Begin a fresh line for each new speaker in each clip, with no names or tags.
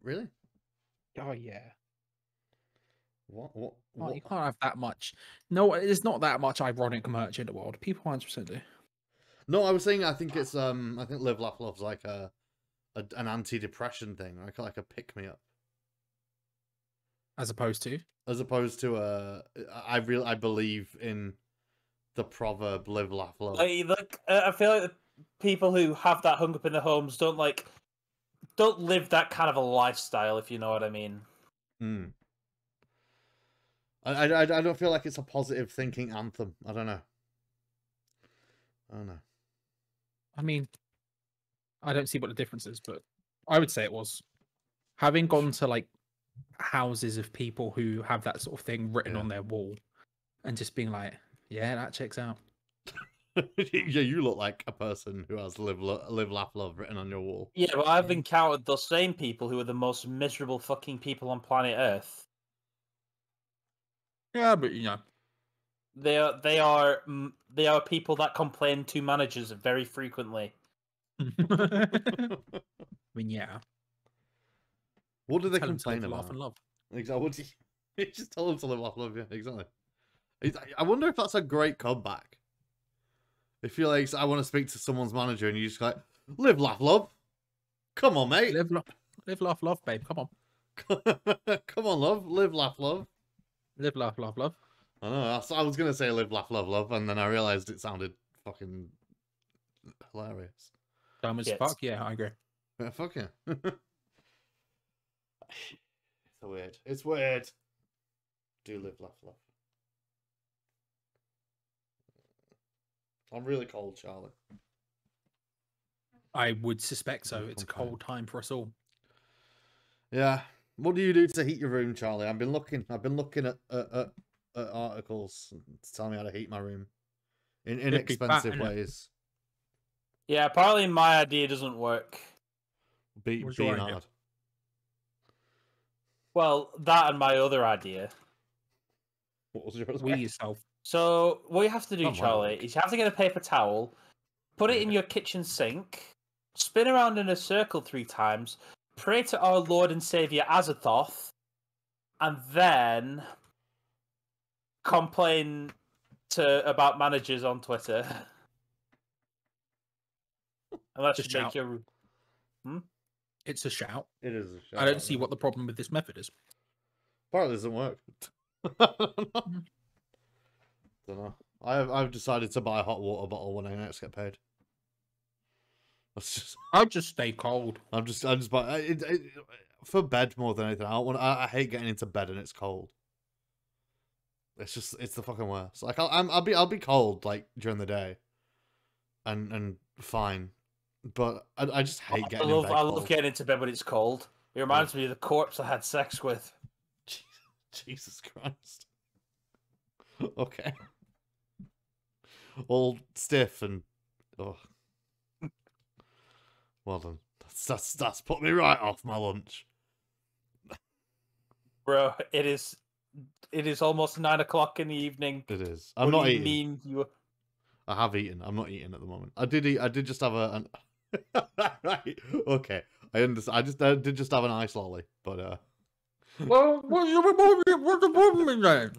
Really?
Oh yeah.
What?
You can't have that much. No, there's not that much ironic merch in the world. People 100% do.
No, I was saying I think it's I think Live Laugh Love's like an anti-depression thing, like a pick me up,
As opposed to
I believe in the proverb Live Laugh Love.
I feel like the people who have that hung up in their homes don't live that kind of a lifestyle, if you know what I mean.
I don't feel like it's a positive thinking anthem. I don't know.
I mean, I don't see what the difference is, but I would say it was. Having gone to like houses of people who have that sort of thing written on their wall and just being like, yeah, that checks out.
Yeah, you look like a person who has live, laugh, love written on your wall.
Yeah, but I've encountered those same people who are the most miserable fucking people on planet Earth.
Yeah, but you know,
they are people that complain to managers very frequently.
I mean, yeah.
What do they complain about?
Laugh and love.
Exactly. What do you just tell them to live, laugh, love? Yeah, exactly. I wonder if that's a great comeback. If you're like, I want to speak to someone's manager, and you just like, live, laugh, love. Come on, mate.
Live, laugh, love, babe. Come on.
Come on, love. Live, laugh, love.
Live, laugh, love, love.
I know. I was gonna say live, laugh, love, and then I realized it sounded fucking hilarious.
Dumb as fuck. Yeah, I agree.
Yeah, fuck yeah. It's weird. It's weird. Do live, laugh, love. I'm really cold, Charlie.
I would suspect so. It's a cold time for us all.
Yeah. What do you do to heat your room, Charlie? I've been looking at articles to tell me how to heat my room in inexpensive ways.
Yeah, apparently my idea doesn't work.
Being hard.
Well, that and my other idea.
What was yours?
Yourself.
So what you have to do, Charlie, is you have to get a paper towel, put it in your kitchen sink, spin around in a circle 3 times, pray to our Lord and Savior Azathoth, and then complain about managers on Twitter. And that should make your...
It's a shout.
It is a shout.
I don't see what the problem with this method is.
Apparently it doesn't work. Don't know. I've decided to buy a hot water bottle when I next get paid.
I'll just stay cold.
I just buy it for bed more than anything. I hate getting into bed and it's cold. It's the fucking worst. Like I'll be cold like during the day, and fine, but I just hate getting. I
love getting into bed when it's cold. It reminds me of the corpse I had sex with.
Jesus Christ. Okay. All stiff and oh. Well done. That's put me right off my lunch.
Bro, it is almost 9 o'clock in the evening.
It is. I'm not eating.
Mean you?
I have eaten. I'm not eating at the moment. I did eat. I did just have an. Right. Okay. I understand. I did just have an ice lolly, but
Well, what's the problem then?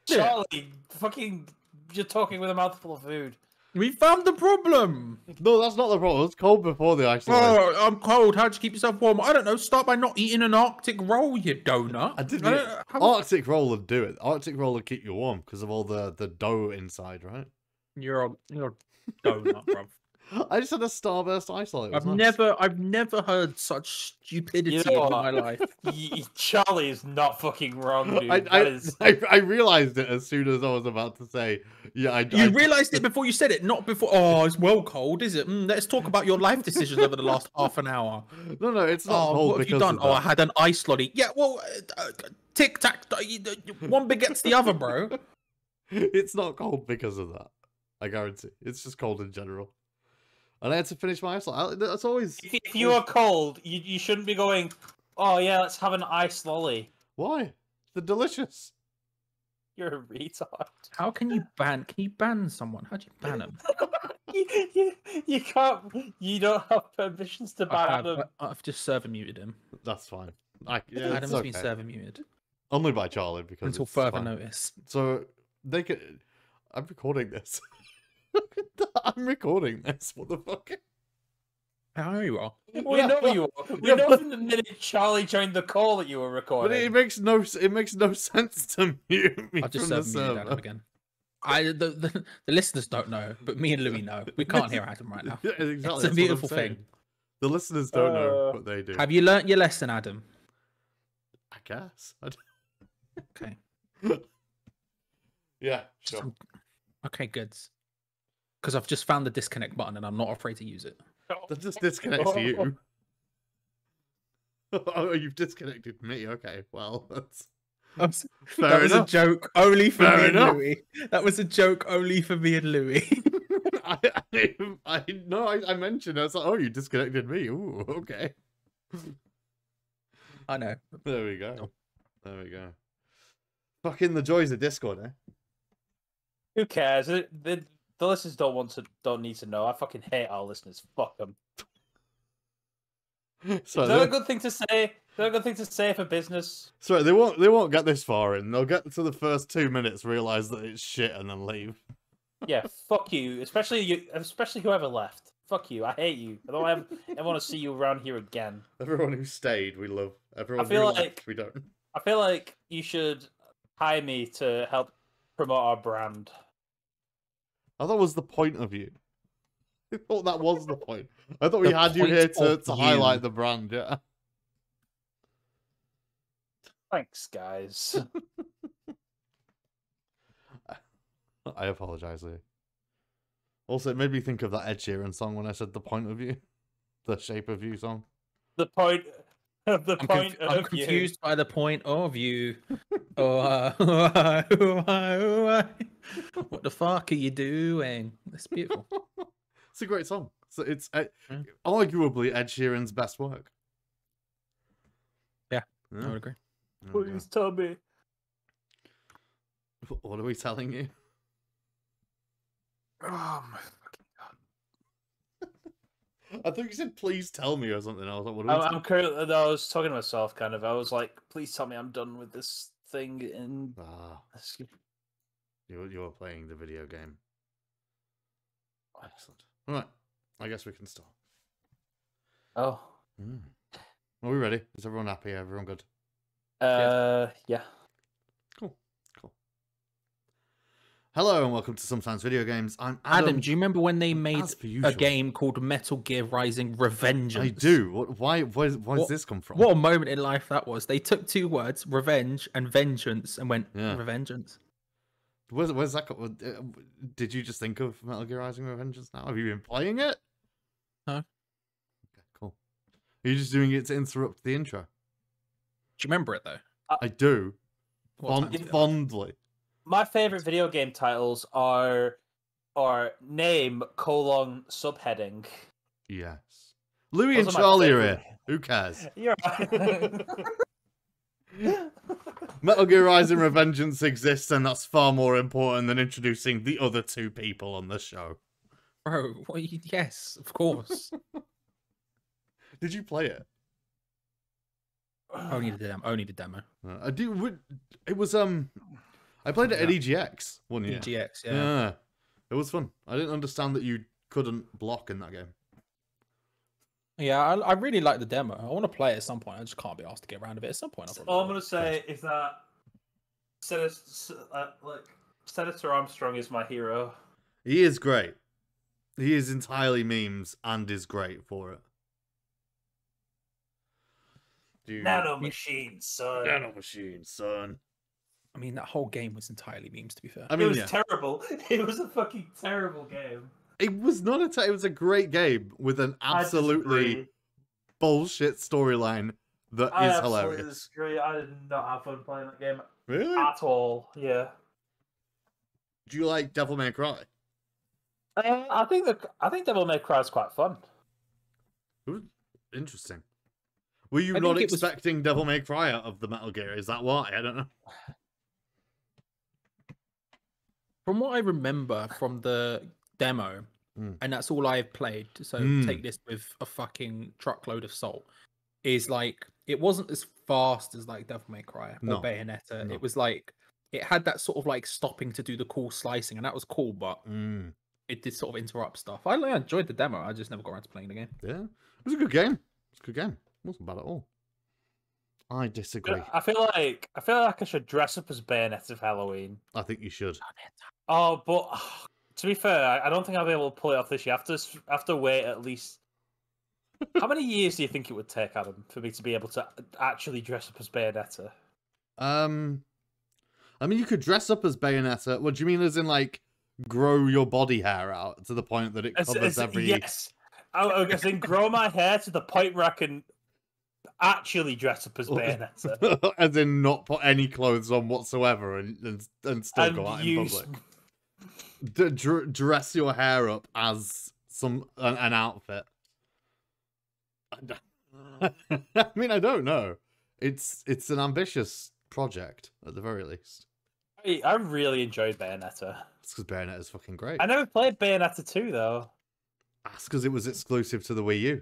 Charlie, fucking, you're talking with a mouthful of food.
We found the problem.
No, that's not the problem. It's cold before the ice lolly.
Oh, I'm cold. How'd you keep yourself warm? I don't know. Start by not eating an Arctic roll, you donut.
I didn't. Arctic roll would do it. Arctic roll would keep you warm because of all the dough inside, right?
You're a donut, bro.
I just had a Starburst ice lolly.
I've never heard such stupidity in my life.
Charlie is not fucking wrong, dude.
I realized it as soon as I was about to say, yeah.
You realized it before you said it, not before. Oh, it's well cold, is it? Let's talk about your life decisions over the last half an hour.
No, it's not cold.
What have you done? Oh, I had an ice lolly. Yeah, well, tic tac. One begets the other, bro.
It's not cold because of that. I guarantee. It's just cold in general. And I had to finish my ice lolly. That's always...
If you are cold, you shouldn't be going, oh yeah, let's have an ice lolly.
Why? They're delicious.
You're a retard.
How can you ban... Can you ban someone? How do you ban them?
You can't. You don't have permissions to ban Adam.
I've just server muted him.
That's fine. Yeah,
Adam's
it's
been
okay.
server muted
Only by Charlie because
until
it's
further
fine.
notice.
So they could. I'm recording this. I'm recording this. What the fuck?
I know you are.
We know you are. We know from the minute Charlie joined the call that you were recording.
But it makes no sense to mute me
I've just
from the
server muted
server.
Adam again. The listeners don't know, but me and Louis know. We can't hear Adam right now.
Yeah, exactly.
It's
that's
a
what I'm
beautiful
saying.
thing.
The listeners don't know what they do.
Have you learnt your lesson, Adam?
I guess.
Okay.
Yeah, sure.
Okay, good. Because I've just found the disconnect button and I'm not afraid to use it.
That just disconnects you. Oh, you've disconnected me. Okay, well, that's fair
That was
enough.
a joke only for
Fair
me
enough.
and Louis. That was a joke only for me and Louis.
I mentioned. I was like, oh, you disconnected me. Ooh, okay.
I know.
There we go. There we go. Fucking the joys of Discord, eh?
Who cares? The listeners don't need to know. I fucking hate our listeners. Fuck them.
So
Is that a good thing to say? Is that a good thing to say for business?
sorry, they won't get this far in. They'll get to the first 2 minutes, realize that it's shit, and then leave.
Yeah, fuck you. Especially whoever left. Fuck you. I hate you. I don't ever want to see you around here again.
Everyone who stayed, we love. Everyone
feel
who left,
like-
we don't.
I feel like you should hire me to help promote our brand.
I thought that was the point of you. I thought that was the point. I thought we
The
had you
point
here to
of you.
highlight the brand, yeah.
Thanks, guys.
I apologize, Lee. Also, it made me think of that Ed Sheeran song when I said the point of you. The shape of you song.
The point of the
I'm,
point
I'm
of
confused by the point of you. What the fuck are you doing? It's beautiful.
It's a great song. So it's
Yeah.
arguably Ed Sheeran's best work.
Yeah. I would agree.
you.
There we go.
Please tell me.
What are we telling you?
Oh my fucking god.
I thought you said please tell me or something. I was like, what are we
I'm currently. I was talking to myself, kind of. I was like, please tell me I'm done with this thing. And
you were playing the video game. Excellent. All right. I guess we can start.
oh,
Are we ready? Is everyone happy? Everyone good?
yeah.
Cool. Hello and welcome to Sometimes Video Games. I'm
Adam,
Adam.
do you remember when they made
as per
a
usual.
game called Metal Gear Rising Revengeance?
I do. Why does
What-
this come from?
What a moment in life that was. They took two words, revenge and vengeance, and went,
Yeah.
revengeance.
Where's that? Did you just think of Metal Gear Rising Revengeance now? Have you been playing it?
No.
Okay, cool. Are you just doing it to interrupt the intro?
Do you remember it, though?
I do.
What time did it
Fondly.
My favorite video game titles are name : subheading.
Yes. Louis
Those
and
are my
Charlie are
favourite.
here. Who cares?
You're
Metal Gear Rising Revengeance exists, and that's far more important than introducing the other two people on the show.
Bro, yes, of course.
Did you play it?
Only the demo.
I do. It was I played it at EGX one year.
EGX, yeah.
Yeah, it was fun. I didn't understand that you couldn't block in that game.
Yeah, I really like the demo. I want to play it at some point. I just can't be asked to get around to it at some point. I'll probably
All I'm
will.
gonna say is that Senator Armstrong is my hero.
He is great. He is entirely memes and is great for it. Dude.
Nano machine, son.
Nano machine, son.
I mean, that whole game was entirely memes, to be fair.
I
It
mean,
was
yeah.
terrible. It was a fucking terrible game.
It was not it was a great game with an
I
absolutely
disagree.
bullshit storyline that
I
is
absolutely
hilarious.
disagree. I did not have fun playing that game
Really?
at all. Yeah.
Do you like Devil May Cry?
I think Devil May Cry is quite fun.
It was interesting. Were you
I
not
think it was-
expecting Devil May Cry out of the Metal Gear? Is that why? I don't know.
From what I remember from the demo, and that's all I've played. So take this with a fucking truckload of salt. Is like it wasn't as fast as like Devil May Cry or Bayonetta.
No.
It was like it had that sort of like stopping to do the cool slicing, and that was cool, but it did sort of interrupt stuff. I enjoyed the demo. I just never got around to playing the game.
Yeah, it was a good game. It's a good game. It wasn't bad at all. I disagree.
I feel like I should dress up as Bayonetta for Halloween.
I think you should.
Oh, but to be fair, I don't think I'll be able to pull it off this year. I have to wait at least. How many years do you think it would take, Adam, for me to be able to actually dress up as Bayonetta?
I mean, you could dress up as Bayonetta. What do you mean, as in like grow your body hair out to the point that it covers every?
Yes, as in grow my hair to the point where I can actually dress up as Bayonetta.
As in not put any clothes on whatsoever and still go out in public. Dress your hair up as an outfit. I mean, I don't know. It's an ambitious project at the very least.
I really enjoyed Bayonetta.
It's because Bayonetta is fucking great.
I never played Bayonetta 2 though.
That's because it was exclusive to the Wii U.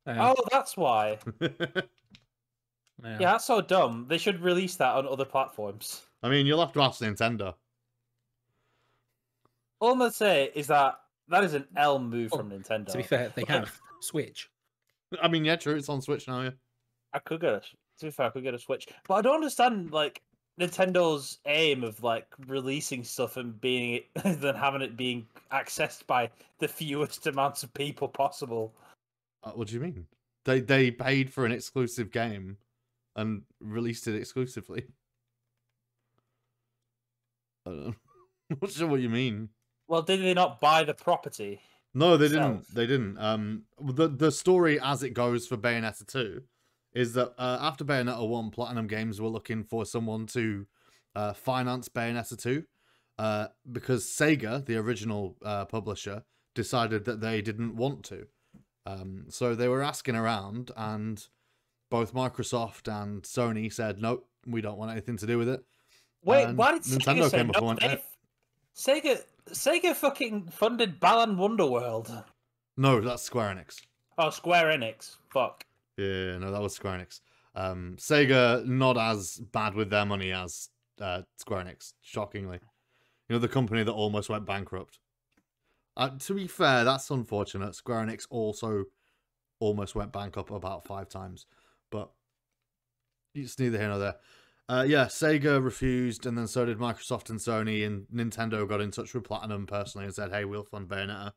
Oh, that's why.
Yeah,
that's so dumb. They should release that on other platforms.
I mean, you'll have to ask Nintendo.
All I'm gonna say is that is an L move from Nintendo.
To be fair, they have Switch.
I mean, yeah, true. It's on Switch now. Yeah.
I could get a Switch, but I don't understand like Nintendo's aim of like releasing stuff and being than having it being accessed by the fewest amounts of people possible.
What do you mean? They paid for an exclusive game and released it exclusively. I don't know. I'm not sure what you mean.
Well, did they not buy the property?
No, they didn't. They didn't. The story as it goes for Bayonetta 2 is that after Bayonetta 1, Platinum Games were looking for someone to finance Bayonetta 2 because Sega, the original publisher, decided that they didn't want to. So they were asking around, and both Microsoft and Sony said, nope, we don't want anything to do with it.
Wait,
And
why did
Nintendo
Sega say
came up
no?
and went,
Sega fucking funded Balan Wonderworld.
no, that's Square Enix.
Oh, Square Enix. Fuck.
Yeah, no, that was Square Enix. Sega, not as bad with their money as Square Enix, shockingly. You know, the company that almost went bankrupt. To be fair, that's unfortunate. Square Enix also almost went bankrupt about 5 times. But it's neither here nor there. Yeah, Sega refused, and then so did Microsoft and Sony, and Nintendo got in touch with Platinum personally and said, hey, we'll fund Bayonetta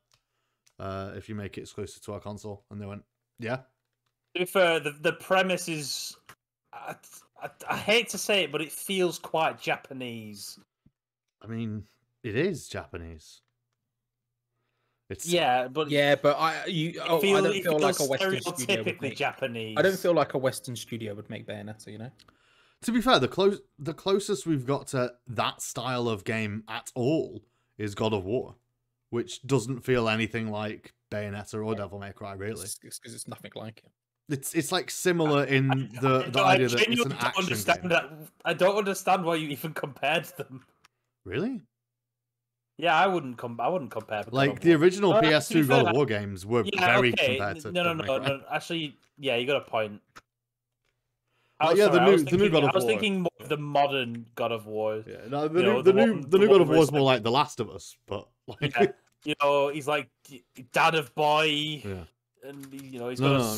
if you make it exclusive to our console. And they went, yeah.
To be fair, the premise is... I hate to say it, but it feels quite Japanese.
I mean, it is Japanese. It's...
Yeah, but
I don't feel like a Western studio would make,
Japanese.
I don't feel like a Western studio would make Bayonetta, you know?
To be fair, the closest we've got to that style of game at all is God of War, which doesn't feel anything like Bayonetta or Devil May Cry, really.
It's because it's nothing like it.
It's like similar in the idea that it's an action game.
I don't understand why you even compared them.
Really?
Yeah, I wouldn't compare.
Like the original PS2 God of War games were very compared to.
No. Actually, yeah, you got a point.
The new God of War.
I was thinking more of the modern God of War.
Yeah, no, the new God of War is more like The Last of Us, but like,
yeah, you know, he's like dad of boy.
Yeah.
And you know, he's got.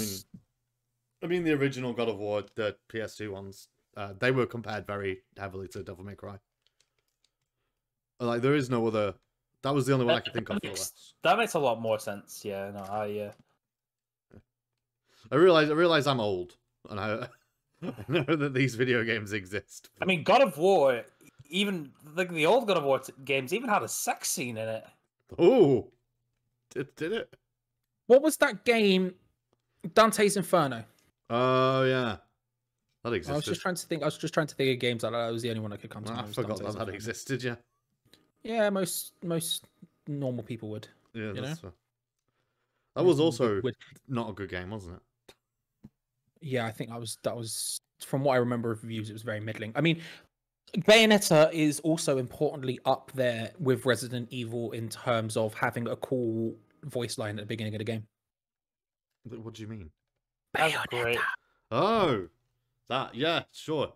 I mean, the original God of War, the PS2 ones, they were compared very heavily to Devil May Cry. Like, there is no other. That was the only one I could think of.
That makes a lot more sense. Yeah, no,
I realize I'm old, and I know that these video games exist.
I mean, God of War, even like the old God of War games, even had a sex scene in it.
Oh, did it?
What was that game? Dante's Inferno.
Oh yeah, that existed.
I was just trying to think of games like that. That was the only one I could come to.
I forgot that existed. Yeah.
Yeah, most normal people would.
Yeah, that's fair. That was also not a good game, wasn't it?
Yeah, I think that was from what I remember of reviews, it was very middling. I mean, Bayonetta is also importantly up there with Resident Evil in terms of having a cool voice line at the beginning of the game.
What do you mean?
That's great.
Oh, that, yeah, sure.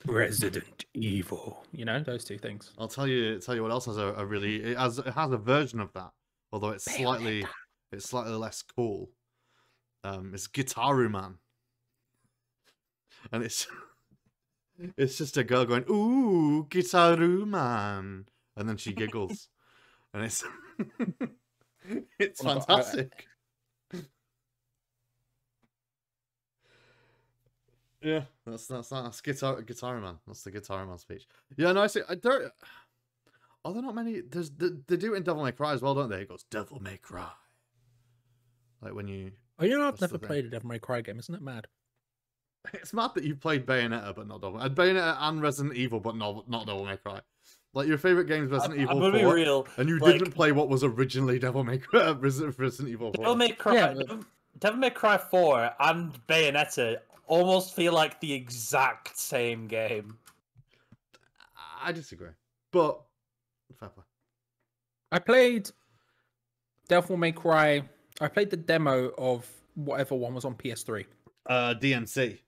Resident Evil. You know, those two things.
I'll tell you what else has a really it has a version of that, although it's slightly less cool. It's Guitaru Man, and it's just a girl going, "Ooh, Guitaru Man," and then she giggles, and it's it's fantastic. Yeah, that's Guitar Man. That's the Guitar Man speech. Yeah, no, I see. There are there not many? They do it in Devil May Cry as well, don't they? It goes Devil May Cry, like when you.
Oh, you know, I've never played a Devil May Cry game. Isn't it mad?
It's mad that you played Bayonetta but not Devil. Bayonetta and Resident Evil, but not Devil May Cry. Like your favorite game is Resident Evil 4,
I'm gonna be real,
and you didn't play what was originally Devil May Cry, Resident Evil 4.
Devil May Cry, Devil May Cry 4 and Bayonetta almost feel like the exact same game.
I disagree, but fair play.
I played Devil May Cry. I played the demo of whatever one was on PS3.
DMC,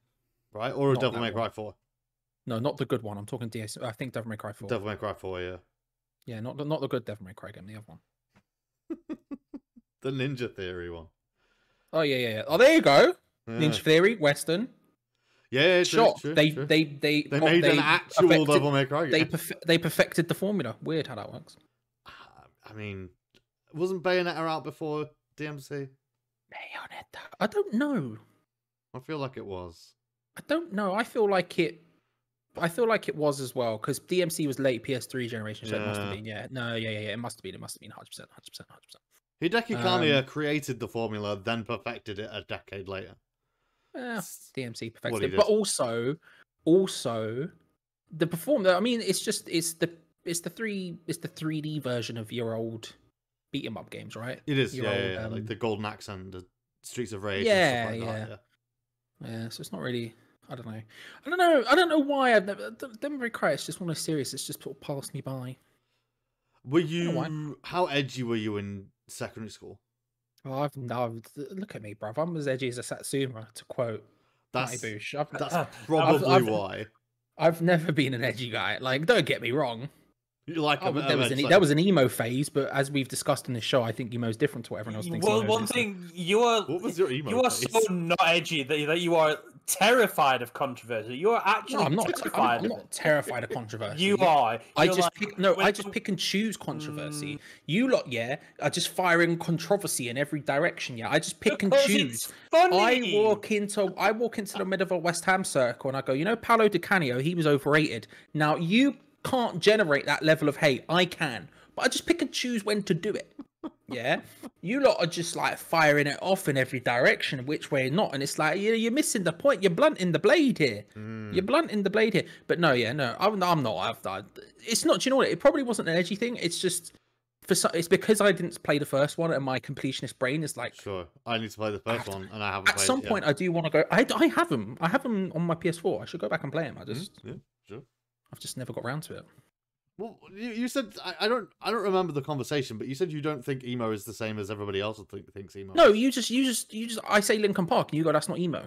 right? Or
Not
Devil
that
May Cry
one.
4.
No, not the good one. I'm talking DS. I think Devil May Cry 4.
Devil May Cry 4, yeah.
Yeah, not the good Devil May Cry game. The other one.
The Ninja Theory one.
Oh yeah. Oh, there you go.
Yeah.
Ninja Theory, Western.
Yeah,
Shot.
True.
They
made an actual Devil May Cry game.
They perfected the formula. Weird how that works.
I mean, wasn't Bayonetta out before DMC?
Bayonetta. I don't know.
I feel like it was.
I don't know. I feel like it was as well because DMC was late PS3 generation, so it must have been. Yeah. No. Yeah. It must have been. It must have been 100%.
Hideki Kamiya created the formula, then perfected it a decade later.
DMC perfected it, but also the I mean, it's the 3D version of your old beat 'em up games, right?
It is. Yeah. Like the Golden Axe and the Streets of Rage.
Yeah,
and stuff like that,
yeah. So it's not really. I don't know why I've never. Devil May Cry. It's just one of those series that's just sort of passed me by.
Were you? How edgy were you in secondary school?
Oh, look at me, bruv. I'm as edgy as a Satsuma, to quote
That's
Boosh.
That's probably why.
I've never been an edgy guy. Like, don't get me wrong.
You like
there was an emo phase, but as we've discussed in this show, I think emo is different to what everyone else thinks.
Well, one thing what was your emo? You are phase? So not edgy that you are terrified of controversy. You are actually terrified.
I'm not terrified of controversy.
You are.
I just pick and choose controversy. You lot, are just firing controversy in every direction. Yeah, I just pick and choose. I walk into the middle of a West Ham circle and I go, you know, Paolo Di Canio, he was overrated. Now you can't generate that level of hate. I can, but I just pick and choose when to do it. Yeah, you lot are just like firing it off in every direction, which way not, and it's like you're missing the point. You're blunting the blade here. You're blunting the blade here. But no, I'm not. It's not. Do you know what? It probably wasn't an edgy thing. It's just it's because I didn't play the first one, and my completionist brain is like,
sure, I need to play the first one, and I haven't.
At some point, I do want to go. I have them. I have them on my PS4. I should go back and play them. I've just never got around to it.
Well, you said I don't remember the conversation, but you said you don't think emo is the same as everybody else thinks emo.
No, you just I say Linkin Park, and you go, that's not emo.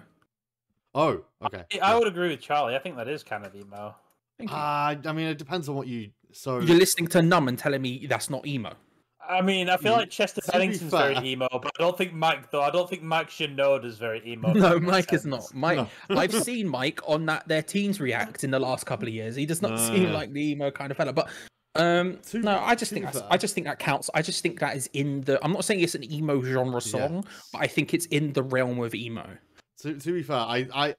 Oh, okay.
I would agree with Charlie. I think that is kind of emo.
I mean, it depends on what you. So
you're listening to Numb and telling me that's not emo.
I mean, I feel like Chester Bennington's very emo, but I don't think Mike Shinoda's very emo.
No, Mike is not. Mike, no. I've seen Mike on their Teens React in the last couple of years. He does not seem like the emo kind of fella. But no, I just think that counts. I just think that is in the. I'm not saying it's an emo genre song, but I think it's in the realm of emo.
To be fair, I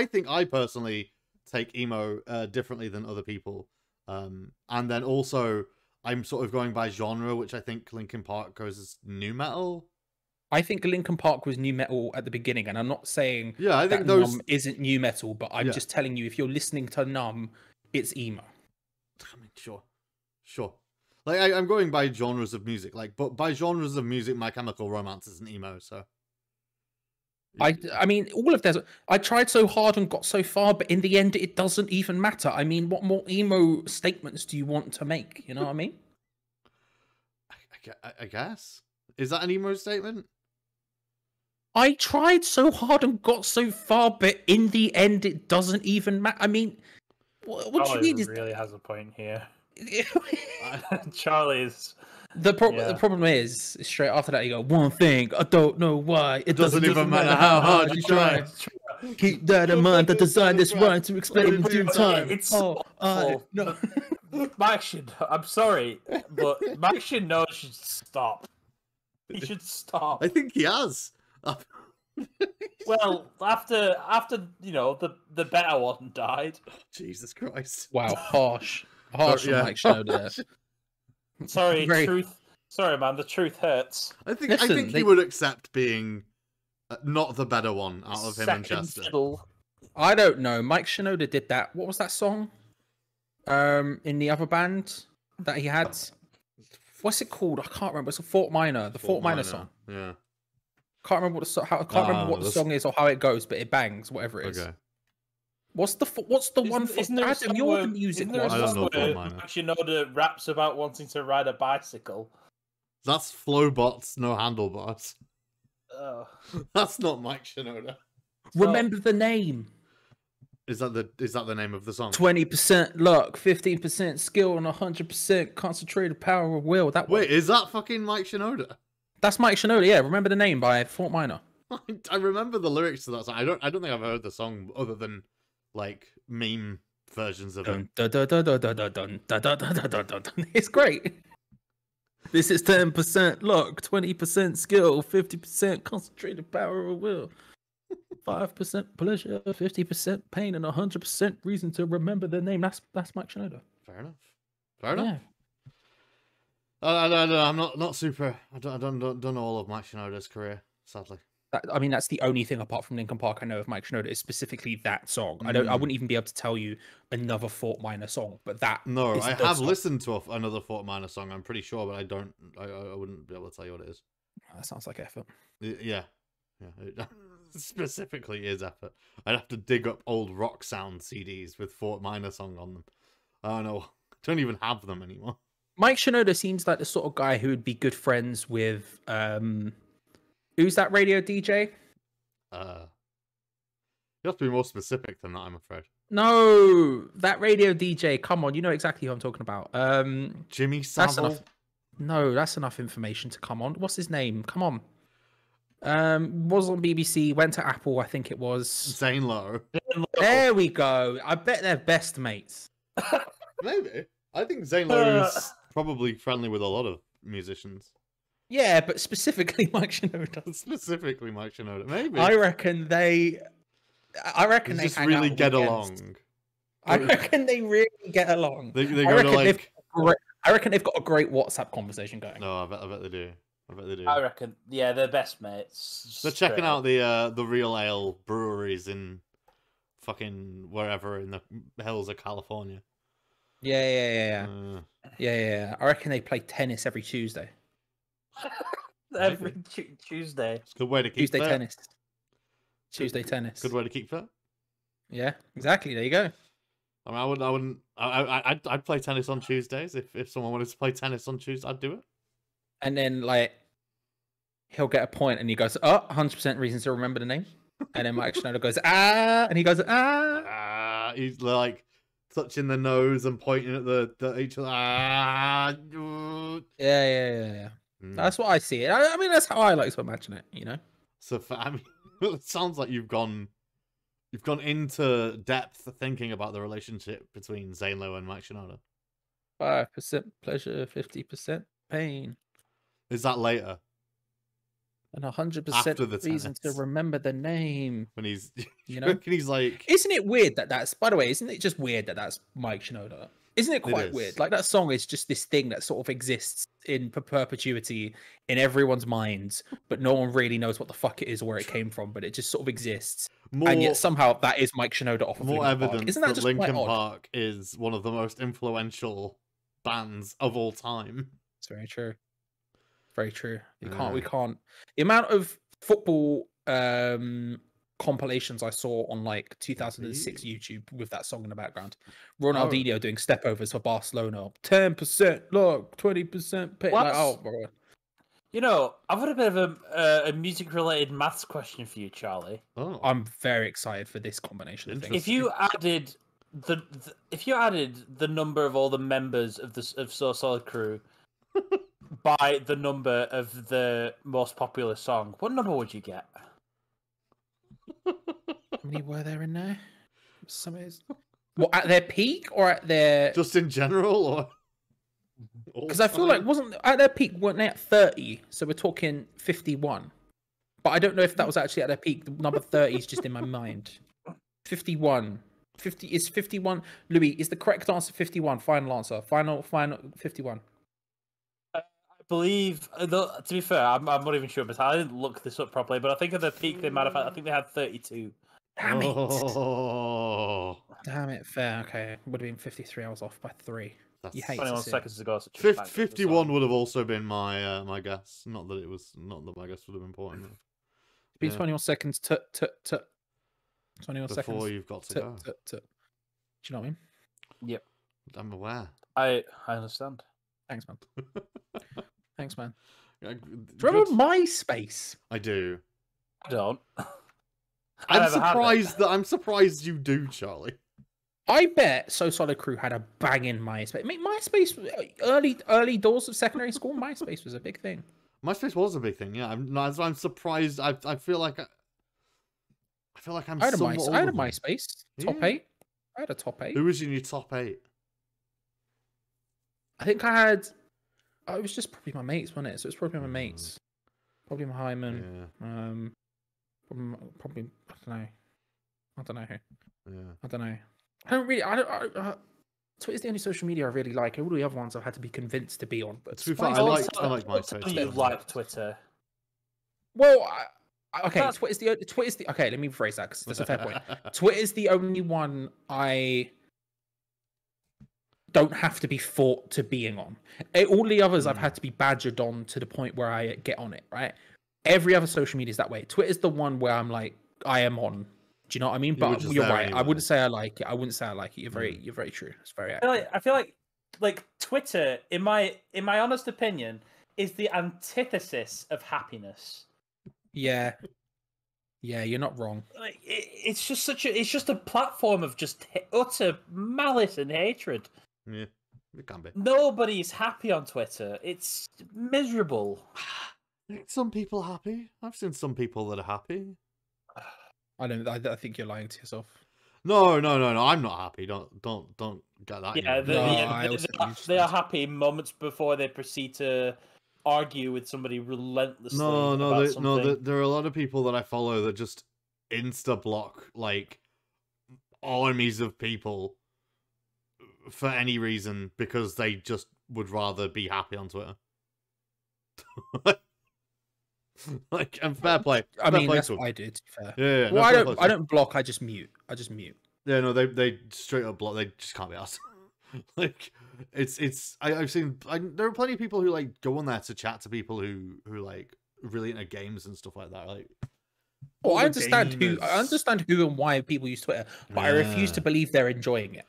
think I personally take emo differently than other people, and then also. I'm sort of going by genre, which I think Linkin Park goes as nu metal.
I think Linkin Park was nu metal at the beginning, and I'm not saying
I think
Numb isn't nu metal, but I'm just telling you, if you're listening to Numb, it's emo.
I mean, sure. Like I'm going by genres of music, but by genres of music, My Chemical Romance isn't emo, so.
I mean, all of this. I tried so hard and got so far, but in the end, it doesn't even matter. I mean, what more emo statements do you want to make? You know what I mean?
I guess. Is that an emo statement?
I tried so hard and got so far, but in the end, it doesn't even matter. I mean, what do you mean? Is
really has a point here.
the
Charlie's.
problem is straight after that you go, one thing, I don't know why. It
Doesn't even matter how hard you try.
Keep that in mind. I designed this rhyme to explain in due time.
It's
no.
Mike should. I'm sorry, but Mike Shinoda should stop. He should stop.
I think he has.
Well, after the better one died.
Jesus Christ!
Wow, harsh from Mike Shinoda.
Sorry, truth. Sorry, man. The truth hurts.
I think he would accept being not the better one out of him and Chester.
Fiddle.
I don't know. Mike Shinoda did that. What was that song? In the other band that he had. What's it called? I can't remember. It's a Fort Minor. The Fort Minor song.
Yeah.
Can't remember what the song is or how it goes, but it bangs, whatever it is.
Okay.
What's the one for Adam? You're the music one.
I don't know Fort Minor.
Shinoda raps about wanting to ride a bicycle.
That's Flowbots, no handlebars.
Oh.
That's not Mike Shinoda.
Remember the name.
Is that the name of the song?
20% luck, 15% skill, and 100% concentrated power of will. That
Wait, is that fucking Mike Shinoda?
That's Mike Shinoda. Yeah, Remember the Name by Fort Minor.
I remember the lyrics to that song. I don't think I've heard the song other than like meme versions of it.
It's great. This is 10% luck, 20% skill, 50% concentrated power of will, 5% pleasure, 50% pain, and 100% reason to remember the name. That's Mike Shinoda.
Fair enough. Yeah. I'm not super. I don't know all of Mike Shinoda's career, sadly.
I mean, that's the only thing apart from Linkin Park I know of Mike Shinoda is specifically that song. I wouldn't even be able to tell you another Fort Minor song, but that.
No, I have listened to another Fort Minor song. I'm pretty sure, but I wouldn't be able to tell you what it is.
That sounds like effort.
Yeah. It specifically is effort. I'd have to dig up old rock sound CDs with Fort Minor song on them. I don't know. I don't even have them anymore.
Mike Shinoda seems like the sort of guy who would be good friends with who's that radio DJ?
You have to be more specific than that, I'm afraid.
No, that radio DJ. Come on, you know exactly who I'm talking about.
Jimmy Savile.
No, that's enough information to come on. What's his name? Come on. Was on BBC, went to Apple, I think it was.
Zane Lowe.
There we go. I bet they're best mates.
Maybe. I think Zane Lowe is probably friendly with a lot of musicians.
Yeah, but specifically Mike Shinoda.
Specifically Mike Shinoda. Maybe.
I reckon they
just really get along.
I reckon they really get along.
They go to like...
I reckon they've got a great WhatsApp conversation going.
No, I bet they do.
I reckon, yeah, they're best mates.
They're checking out the Real Ale breweries in fucking wherever in the hills of California.
Yeah. I reckon they play tennis every Tuesday.
Every Tuesday.
It's a good way to keep fit.
Tennis. Tuesday tennis.
Good way to keep fit.
Yeah, exactly. There you go.
I mean, I'd play tennis on Tuesdays if someone wanted to play tennis on Tuesday. I'd do it.
And then like he'll get a point, and he goes, "Oh, 100% reason to remember the name." And then Mike Shinoda goes, "Ah," and he goes, "Ah."
He's like touching the nose and pointing at the each other. Ah.
Yeah. That's what I see it. I mean, that's how I like to imagine it. You know.
So it sounds like you've gone into depth thinking about the relationship between Zane Lowe and Mike Shinoda.
5% pleasure, 50% pain.
Is that later?
And 100% reason to remember the name.
When he's,
you know,
he's like,
isn't it weird that that's? By the way, isn't it just weird that that's Mike Shinoda? Isn't it quite weird? Like that song is just this thing that sort of exists in perpetuity in everyone's minds, but no one really knows what the fuck it is or where it came from. But it just sort of exists, and yet somehow that is Mike Shinoda off of
more
Linkin
evidence
Park. Isn't that just
Linkin Park is one of the most influential bands of all time?
It's very true. Very true. We can't. The amount of football compilations I saw on like 2006
Indeed.
YouTube with that song in the background. Ronaldinho doing step overs for Barcelona. 10% look, 20% pay. Like, oh, bro.
You know, I've got a bit of a music-related maths question for you, Charlie.
Oh,
I'm very excited for this combination of things.
If you added the number of all the members of So Solid Crew by the number of the most popular song, what number would you get?
How many were there in there? Some is what at their peak or at their
just in general, or
because I feel like wasn't at their peak weren't they at 30? So we're talking 51. But I don't know if that was actually at their peak. The number 30 is just in my mind. 51. 50 is 51. Louis, is the correct answer 51? Final answer. Final 51.
I believe, to be fair, I'm not even sure, but I didn't look this up properly. But I think at the peak they might have. I think they had 32.
Damn it!
Oh,
Damn it! Fair. Okay, would have been 53. I was off by 3.
that's
You hate
21
to see it.
seconds ago.
51 would have also been my my guess. Not that my guess would have been important.
Be 21 seconds. 21
Before
seconds.
you've got to go.
Do you know what I mean?
Yep.
I'm aware.
I understand.
Thanks, man. Thanks, man.
Yeah,
Do you remember
good.
MySpace?
I do.
I don't.
I'm surprised you do, Charlie.
I bet So Solid Crew had a banging MySpace. I mean, MySpace, early doors of secondary school, MySpace was a big thing.
MySpace was a big thing. Yeah, I'm surprised. I feel like I'm.
I had a
somewhat
MySpace top
Yeah.
8. I had a top 8.
Who was in your top 8?
I think I had. Oh, it was just probably my mates, wasn't it? So it's probably my mates. Probably my Hyman.
Yeah.
Probably. I don't know. I don't know who.
Yeah.
I don't know. I don't really. Twitter's the only social media I really like. All the other ones I've had to be convinced to be on. But
To be fair, I like MySpace.
You like Twitter?
Well, okay.
That's-
Twitter's the. Okay, let me rephrase that because that's a fair point. Twitter's the only one I don't have to be fought to being on. All the others I've had to be badgered on to the point where I get on it. Right. Every other social media is that way. Twitter's the one where I'm like, I am on. Do you know what I mean?
You were
But
just
you're
there
right.
anyway.
I wouldn't say I like it. I wouldn't say I like it. You're very true. It's very accurate.
I feel like Twitter, in my honest opinion, is the antithesis of happiness.
Yeah. Yeah, you're not wrong.
Like it's just a platform of just utter malice and hatred.
Yeah, it can be.
Nobody's happy on Twitter. It's miserable.
Some people happy. I've seen some people that are happy.
I think you're lying to yourself.
No. I'm not happy. Don't get that.
Yeah, they are happy moments before they proceed to argue with somebody relentlessly.
There are a lot of people that I follow that just insta block like armies of people for any reason because they just would rather be happy on Twitter. Like, and fair play.
I mean,
play
that's
to them.
what I do. To be fair.
Yeah.
Well,
fair play to
I
them.
don't block. I just mute.
Yeah, no, they straight up block. They just can't be asked. Like, I've seen. There are plenty of people who like go on there to chat to people who like really into games and stuff like that. Like,
Well,
all
I
the
understand who and why people use Twitter, but I refuse to believe they're enjoying it.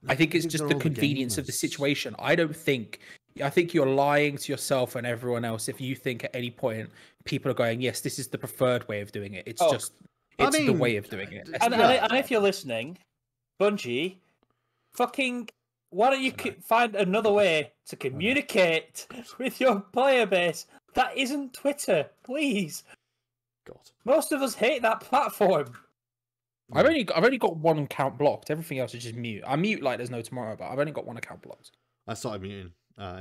I think it's just the convenience of the situation. I think you're lying to yourself and everyone else if you think at any point people are going, yes, this is the preferred way of doing it. It's the way of doing it.
And if you're listening, Bungie, fucking, why don't you find another way to communicate with your player base that isn't Twitter, please?
God.
Most of us hate that platform.
I've only got one account blocked. Everything else is just mute. I mute like there's no tomorrow, but I've only got one account blocked.
I started muting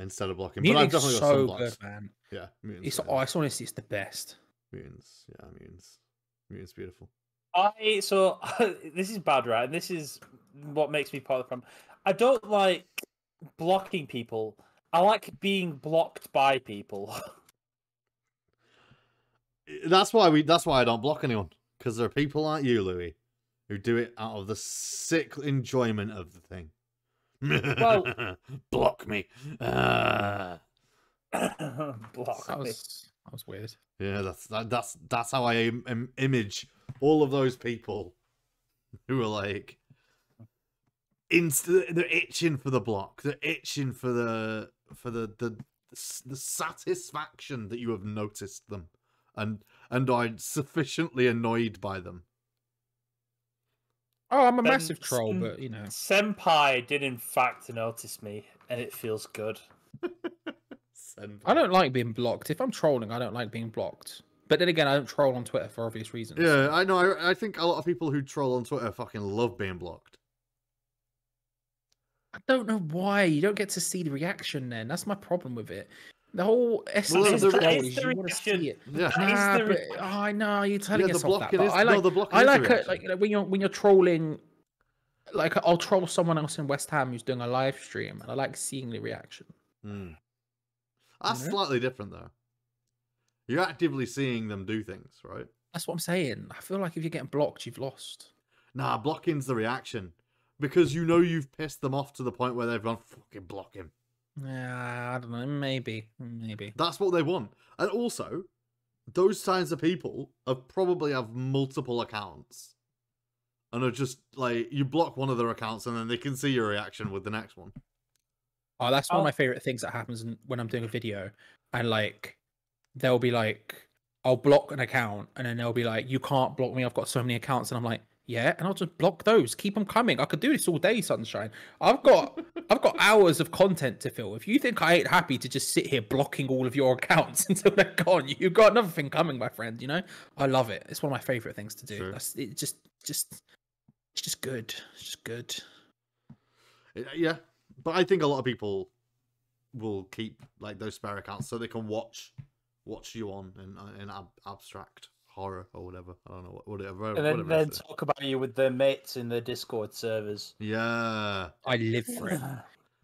instead of blocking.
Muting's
but I've definitely got some
so
blocks.
good, man.
Yeah, muting's
It's
great.
honestly, it's the best.
Mutants. Yeah, mutants beautiful.
So this is bad, right? And this is what makes me part of the problem. I don't like blocking people. I like being blocked by people.
That's why I don't block anyone, because there are people like you, Louis, who do it out of the sick enjoyment of the thing.
Well,
block me.
block
That
me.
was That was weird.
Yeah, that's how I image all of those people who are like, they're itching for the block. They're itching for the satisfaction that you have noticed them, and are sufficiently annoyed by them.
Oh, I'm a massive troll, but you know,
Senpai did in fact notice me, and it feels good.
I don't like being blocked. If I'm trolling, I don't like being blocked. But then again, I don't troll on Twitter for obvious reasons.
Yeah, I know. I think a lot of people who troll on Twitter fucking love being blocked.
I don't know why. You don't get to see the reaction then. That's my problem with it. The whole essence of troll is you want to see it.
Yeah.
Nah, but I know you're telling yourself that. But
I like
like when you're trolling. Like I'll troll someone else in West Ham who's doing a live stream, and I like seeing the reaction.
That's slightly different though. You're actively seeing them do things, right?
That's what I'm saying. I feel like if you're getting blocked, you've lost.
Nah, blocking's the reaction. Because you know you've pissed them off to the point where they've gone, fucking block him.
Yeah, I don't know. Maybe.
That's what they want. And also, those kinds of people probably have multiple accounts. And are just, like, you block one of their accounts and then they can see your reaction with the next one.
Oh, that's one of my favorite things that happens when I'm doing a video. And, like, they'll be like, I'll block an account. And then they'll be like, you can't block me. I've got so many accounts. And I'm like, yeah, and I'll just block those. Keep them coming. I could do this all day, Sunshine. I've got hours of content to fill. If you think I ain't happy to just sit here blocking all of your accounts until they're gone, you've got another thing coming, my friend. You know, I love it. It's one of my favorite things to do.
Sure.
It's just good. It's just good.
Yeah, but I think a lot of people will keep like those spare accounts so they can watch you on in abstract horror or whatever. I don't know whatever.
And then talk about you with their mates in their Discord servers.
Yeah,
I live for it.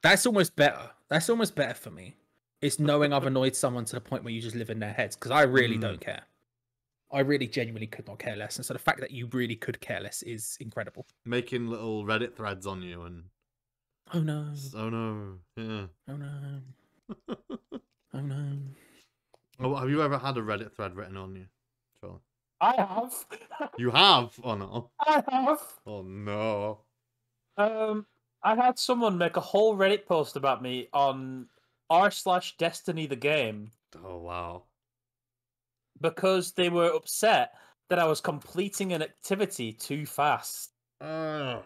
That's almost better. That's almost better for me. It's knowing I've annoyed someone to the point where you just live in their heads, because I really don't care. I really genuinely could not care less, and so the fact that you really could care less is incredible.
Making little Reddit threads on you and
oh no,
yeah,
oh no, oh no.
Oh, have you ever had a Reddit thread written on you, Charlie?
I have.
You have? Oh no.
I have.
Oh no.
I had someone make a whole Reddit post about me on r/Destiny the game.
Oh wow.
Because they were upset that I was completing an activity too fast.
Yeah.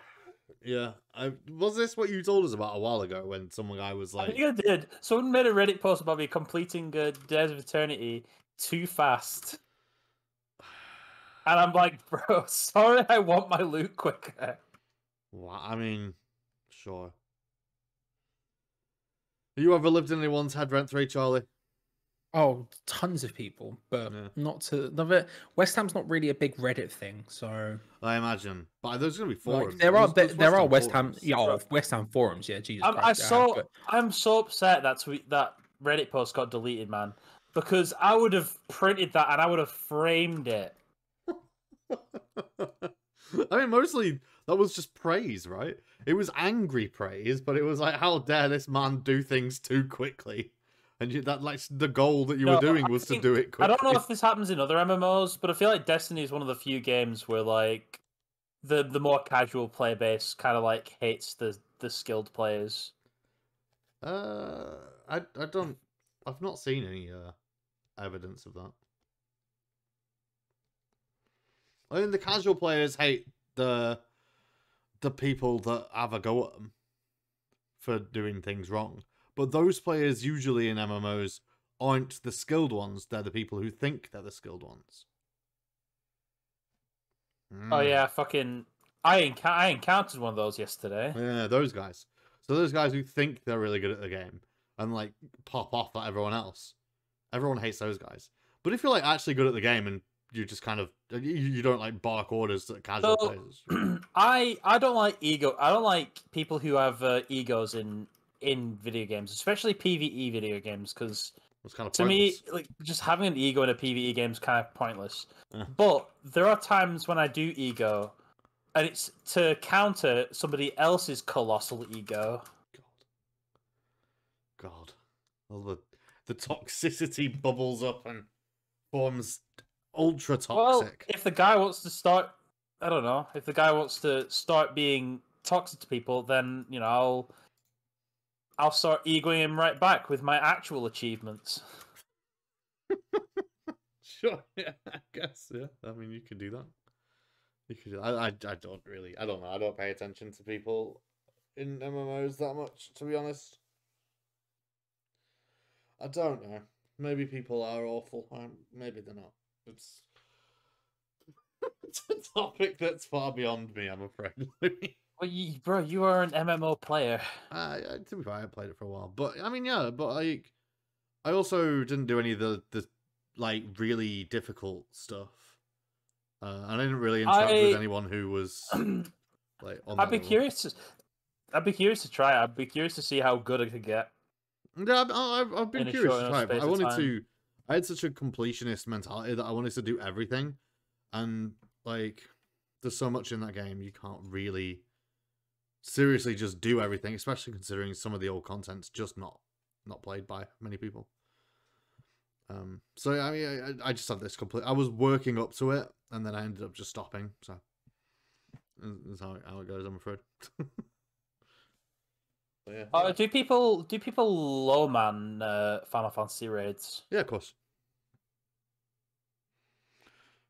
Was this what you told us about a while ago when some guy was like...
I think I did. Someone made a Reddit post about me completing Days of Eternity too fast. And I'm like, bro, sorry, I want my loot quicker.
Well, I mean, sure. Have you ever lived in anyone's head rent-free, Charlie?
Oh, tons of people, but not to... West Ham's not really a big Reddit thing, so...
I imagine. But there's going to be forums.
Like, there are West Ham... Yeah, West Ham forums, yeah, Jesus Christ.
I'm so upset that Reddit post got deleted, man. Because I would have printed that and I would have framed it.
I mean, mostly that was just praise, right? It was angry praise, but it was like, how dare this man do things too quickly? And that, like, the goal that you were doing was to do it quickly.
I don't know if this happens in other MMOs, but I feel like Destiny is one of the few games where, like, the more casual player base kind of, like, hates the skilled players.
I've not seen any evidence of that. I mean, the casual players hate the people that have a go at them for doing things wrong. But those players usually in MMOs aren't the skilled ones. They're the people who think they're the skilled ones.
Oh yeah, I encountered one of those yesterday.
Yeah, those guys. So those guys who think they're really good at the game and like pop off at everyone else. Everyone hates those guys. But if you're like actually good at the game and you just kind of you don't like bark orders at casual players.
I don't like ego. I don't like people who have egos in video games, especially PvE video games, because to me, like, just having an ego in a PvE game is kind of pointless. But there are times when I do ego, and it's to counter somebody else's colossal ego.
God. All the toxicity bubbles up and forms ultra
Well,
toxic.
if the guy wants to start, I don't know. If the guy wants to start being toxic to people, then I'll start egoing him right back with my actual achievements.
Sure, yeah, I guess, yeah. I mean, you could do that. You could. I don't really. I don't know. I don't pay attention to people in MMOs that much, to be honest. I don't know. Maybe people are awful. Maybe they're not. It's a topic that's far beyond me, I'm afraid.
Well, bro, you are an MMO player.
To be fair, I played it for a while, but I mean, yeah, but I also didn't do any of the like really difficult stuff. And I didn't really interact with anyone who was like on that
I'd be curious to try it. I'd be curious to see how good I could get.
Yeah, I've been curious to try it, but I had such a completionist mentality that I wanted to do everything, and like, there's so much in that game you can't really seriously just do everything, especially considering some of the old content's just not played by many people. So I mean, I just had this complete. I was working up to it, and then I ended up just stopping. So that's how it goes, I'm afraid.
Yeah. Do people low man Final Fantasy raids?
Yeah, of course.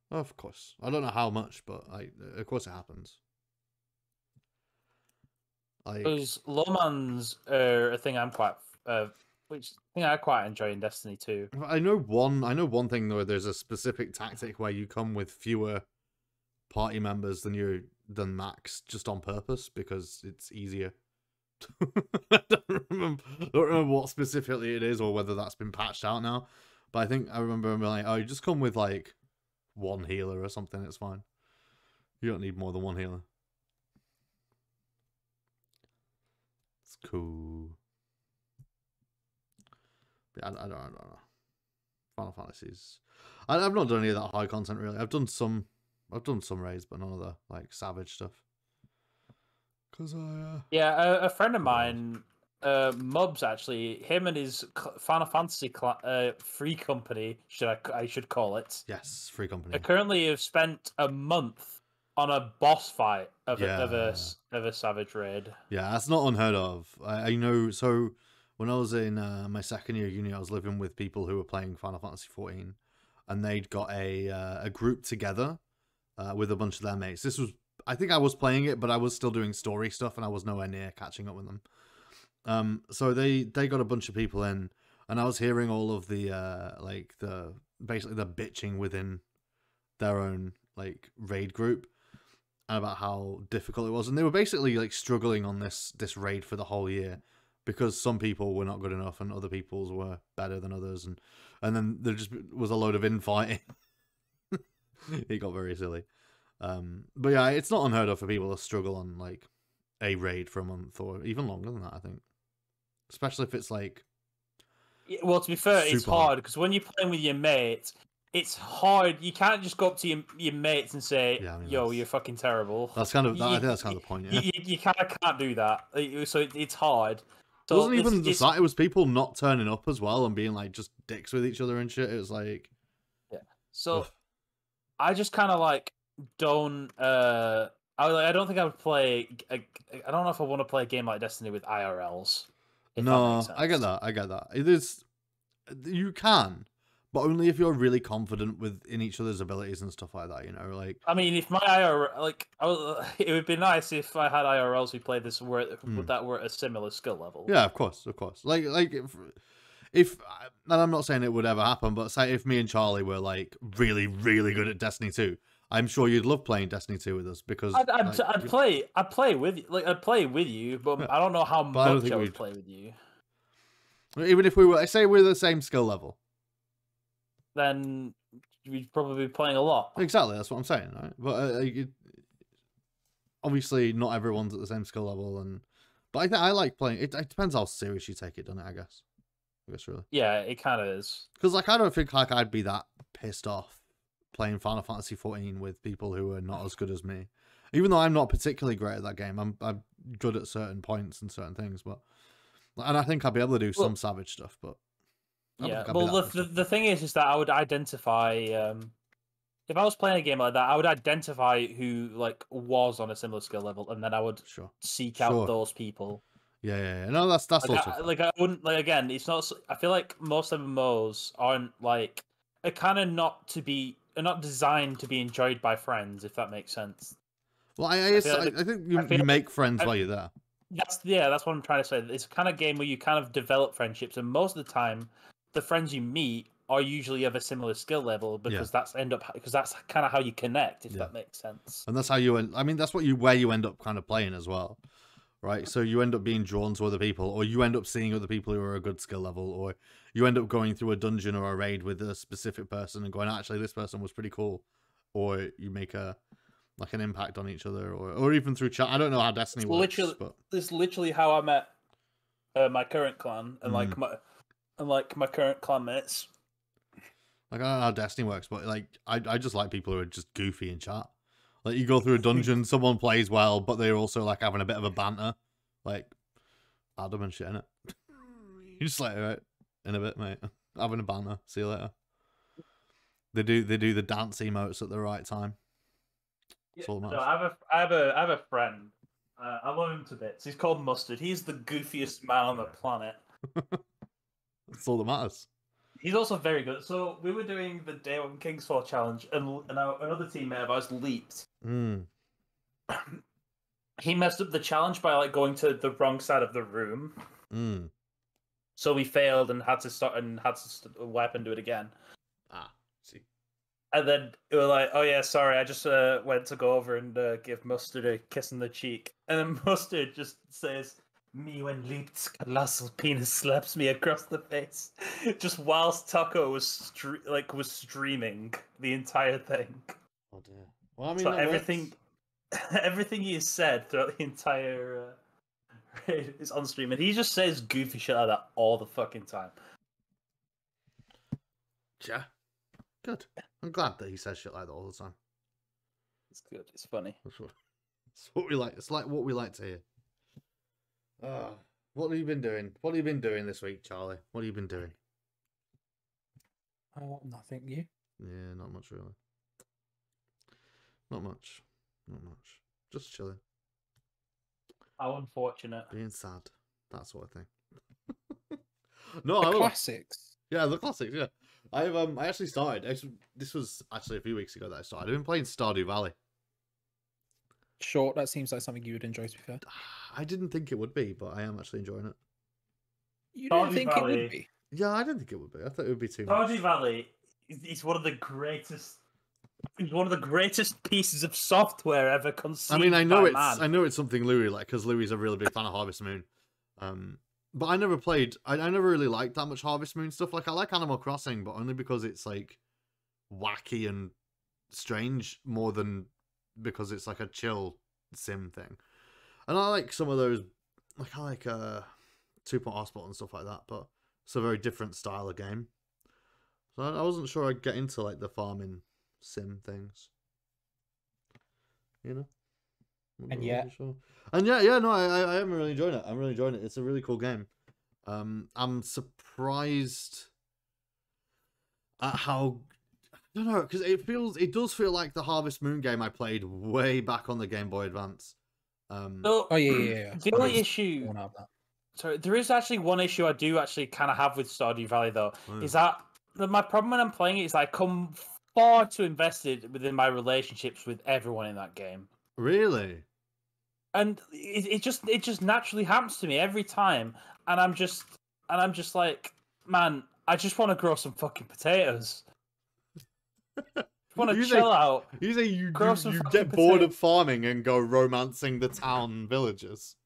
Of course. I don't know how much, but of course it happens.
Because low mans are a thing I quite enjoy in Destiny 2.
I know one thing where there's a specific tactic where you come with fewer party members than max, just on purpose because it's easier. I don't remember what specifically it is or whether that's been patched out now, but I remember being like, oh, you just come with like one healer or something, it's fine. You don't need more than one healer. It's cool. Yeah, I don't know. Final Fantasies. I've not done any of that high content really. I've done some raids, but none of the like savage stuff. Cause
a friend of mine, Mubs, actually, him and his Final Fantasy free company, I should call it.
Yes, free company.
Currently have spent a month on a boss fight of a savage raid.
Yeah, that's not unheard of. I know. So when I was in my second year of uni, I was living with people who were playing Final Fantasy 14, and they'd got a group together with a bunch of their mates. This was, I think I was playing it, but I was still doing story stuff, and I was nowhere near catching up with them. So they got a bunch of people in, and I was hearing all of the basically the bitching within their own like raid group, and about how difficult it was, and they were basically like struggling on this raid for the whole year because some people were not good enough and other people's were better than others, and then there just was a load of infighting. It got very silly. But yeah, it's not unheard of for people to struggle on like a raid for a month or even longer than that, I think. Especially if it's like...
Well, to be fair, it's hard because when you're playing with your mates, it's hard. You can't just go up to your mates and say, yo, you're fucking terrible.
That's kind of, I think that's kind of the point, yeah.
You kind of can't do that. So it's hard. So
it wasn't even just that, it was people not turning up as well and being like just dicks with each other and shit. It was like...
Yeah. So I just kind of like don't... I don't think I would play... I don't know if I want to play a game like Destiny with IRLs.
No, I get that. It is... You can, but only if you're really confident in each other's abilities and stuff like that, you know? Like,
I mean, if my IRL... it would be nice if I had IRLs who played this that were at a similar skill level.
Yeah, of course. Like if and I'm not saying it would ever happen, but say if me and Charlie were like really, really good at Destiny 2, I'm sure you'd love playing Destiny 2 with us because
I'd play with you. Like I'd play with you, but I don't know how much I would play with you.
Even if we were, say, we're the same skill level,
then we'd probably be playing a lot.
Exactly, that's what I'm saying, right? But obviously, not everyone's at the same skill level, but I like playing. It depends how serious you take it, doesn't it? I guess really.
Yeah, it kind of is.
Because like I don't think like I'd be that pissed off playing Final Fantasy 14 with people who are not as good as me, even though I'm not particularly great at that game. I'm good at certain points and certain things, and I think I'd be able to do some savage stuff, but
Yeah.
I'd be
Well,
that
the thing is that I would identify. If I was playing a game like that, I would identify who like was on a similar skill level, and then I would
Sure.
seek out
Sure.
those people.
Yeah. No, that's also
I wouldn't like again. It's not. I feel like most MMOs aren't like are kind of not designed to be enjoyed by friends. If that makes sense.
Well, I think you make friends while you're there.
That's what I'm trying to say. It's a kind of game where you kind of develop friendships, and most of the time, the friends you meet are usually of a similar skill level because that's kind of how you connect. If that makes sense.
And that's how you end. I mean, that's where you end up kind of playing as well, right? So you end up being drawn to other people, or you end up seeing other people who are a good skill level, or you end up going through a dungeon or a raid with a specific person and going, actually, this person was pretty cool, or you make an impact on each other, or even through chat. I don't know how Destiny works, but
this is literally how I met my current clan and my current clanmates.
Like, I don't know how Destiny works, but like I just like people who are just goofy in chat. Like, you go through a dungeon, someone plays well, but they're also like having a bit of a banter, like Adam and shit in it. You just like, all right, in a bit, mate, having a banter. See you later. They do the dance emotes at the right time.
So I have a friend. I love him to bits. He's called Mustard. He's the goofiest man on the planet.
That's all that matters.
He's also very good. So we were doing the Day One Kings 4 challenge, and another teammate of ours leaped. He messed up the challenge by like going to the wrong side of the room. So we failed and had to wipe and do it again.
See.
And then we were like, "Oh yeah, sorry, I just went to go over and give Mustard a kiss on the cheek." And then Mustard just says, "Me when Leap's colossal penis slaps me across the face," just whilst Taco was streaming the entire thing.
Oh dear. Well, I mean,
so everything he said throughout the entire raid is on stream, and he just says goofy shit like that all the fucking time.
Yeah, good. I'm glad that he says shit like that all the time.
It's good. It's funny.
That's what we like. It's like what we like to hear. What have you been doing? What have you been doing this week, Charlie? What have you been doing?
Nothing. You?
Yeah, not much really. Not much. Just chilling.
How unfortunate.
Being sad. That's what I think. No,
the classics.
Yeah, the classics. Yeah, I actually started. This was actually a few weeks ago that I started. I've been playing Stardew Valley.
Sure, that seems like something you would enjoy, to be fair.
I didn't think it would be, but I am actually enjoying it.
You didn't think it would be?
Yeah, I didn't think it would be. I thought it would be too
much.
Stardew
Valley is one of the greatest. It's one of the greatest pieces of software ever conceived.
I mean, I know it's something Louis like, because Louis is a really big fan of Harvest Moon. But I never played. I never really liked that much Harvest Moon stuff. Like, I like Animal Crossing, but only because it's like wacky and strange more than because it's like a chill sim thing. And I like some of those. Like, I like Two Point Hospital and stuff like that, but it's a very different style of game. So I wasn't sure I'd get into like the farming sim things, you know.
And yeah,
sure. And yeah, no, I am really enjoying it. I'm really enjoying it. It's a really cool game. I'm surprised at how, I don't know, because it does feel like the Harvest Moon game I played way back on the Game Boy Advance.
Yeah.
The only issue, sorry, there is actually one issue I do actually kind of have with Stardew Valley though, is that my problem when I'm playing it is I come far too invested within my relationships with everyone in that game.
Really?
And it just naturally happens to me every time, and I'm just like, man, I just want to grow some fucking potatoes. I want to chill out.
You say you get bored of farming and go romancing the town villagers.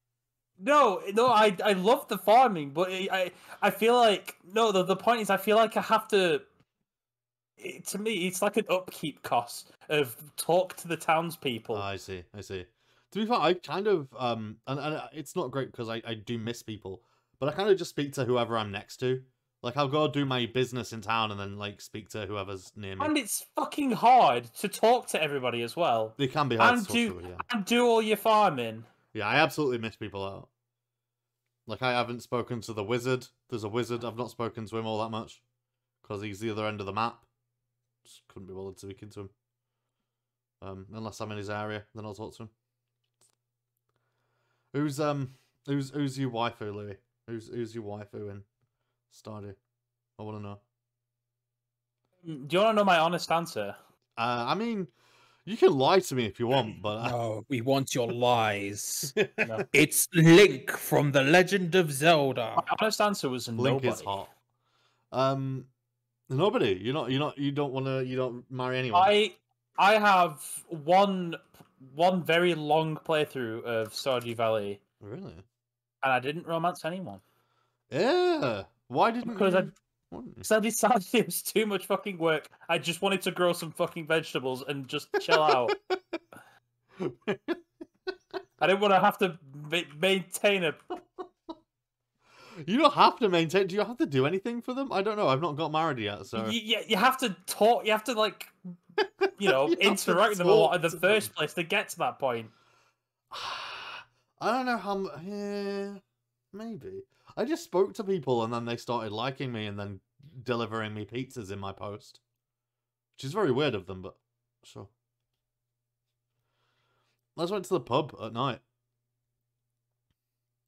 No, I love the farming, but I feel like the point is I feel like I have to. To me, it's like an upkeep cost of talk to the townspeople.
I see. To be fair, I kind of and it's not great because I do miss people, but I kind of just speak to whoever I'm next to. Like, I'll go do my business in town and then like speak to whoever's near me.
And it's fucking hard to talk to everybody as well.
It can be hard to
and do all your farming.
Yeah, I absolutely miss people out. Like, I haven't spoken to the wizard. There's a wizard. I've not spoken to him all that much. because he's the other end of the map. Just couldn't be bothered speaking to him. Unless I'm in his area, then I'll talk to him. Who's your waifu, Louis? Who's your waifu in Stardew? I want to know.
Do you want to know my honest answer?
I mean, you can lie to me if you want, but
No, we want your lies.
No.
It's Link from The Legend of Zelda.
My honest answer was
Link
nobody.
is hot. Nobody. You don't marry anyone.
I have one very long playthrough of Stardew Valley,
Really?
and I didn't romance anyone.
Yeah. Why didn't
Because
you?
I decided it was too much fucking work. I just wanted to grow some fucking vegetables and just chill out. I didn't want to have to maintain a.
You don't have to maintain. Do you have to do anything for them? I don't know. I've not got married yet, so.
You have to talk. You have to like,
You have to
interact with them a lot in the
talk to
first
them.
place to get to that point.
I don't know how. Yeah, maybe. I just spoke to people and then they started liking me and then delivering me pizzas in my post, which is very weird of them, but sure. I just went to the pub at night.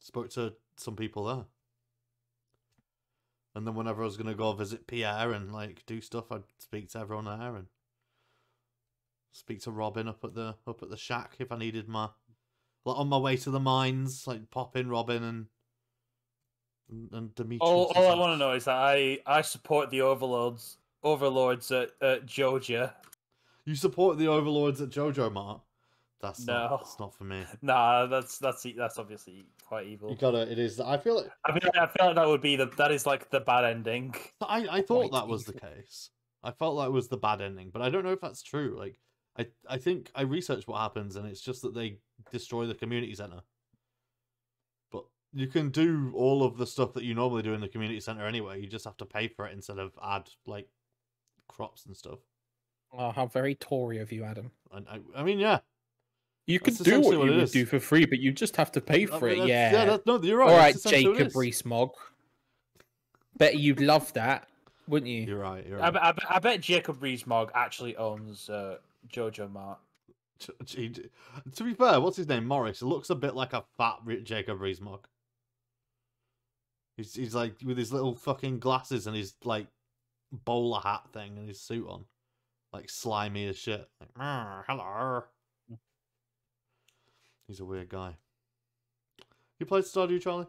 Spoke to some people there. And then whenever I was going to go visit Pierre and like do stuff, I'd speak to everyone there and speak to Robin up at the shack if I needed my, like on my way to the mines, like pop in Robin and Demetrius.
All I want to know is that I support the overlords at Georgia.
You support the overlords at Jojo Mart? That's
No.
that's not for me.
Nah, that's obviously quite evil.
You gotta. It is. I feel like.
I feel like that would be that is like the bad ending.
I thought
Quite
that was the
evil.
case. I felt that was the bad ending, but I don't know if that's true. Like, I think I researched what happens, and it's just that they destroy the community center. But you can do all of the stuff that you normally do in the community center anyway. You just have to pay for it instead of add like crops and stuff.
Oh, how very Tory of you, Adam.
And I mean, yeah.
You can
That's
do
essentially
what
what
you
it
would
is.
do for free, but you just have to pay
I
for
mean,
it.
that's-
Yeah.
no, you're right.
All right,
that's essentially what it
Jacob
is.
Rees-Mogg. Bet you'd love that, wouldn't you?
You're right. You're right.
I bet Jacob Rees-Mogg actually owns Jojo Mart.
To be fair, what's his name? Morris. It looks a bit like a fat Jacob Rees-Mogg. He's like with his little fucking glasses and his like bowler hat thing and his suit on, like slimy as shit. Like, hello. He's a weird guy. You played Stardew, Charlie?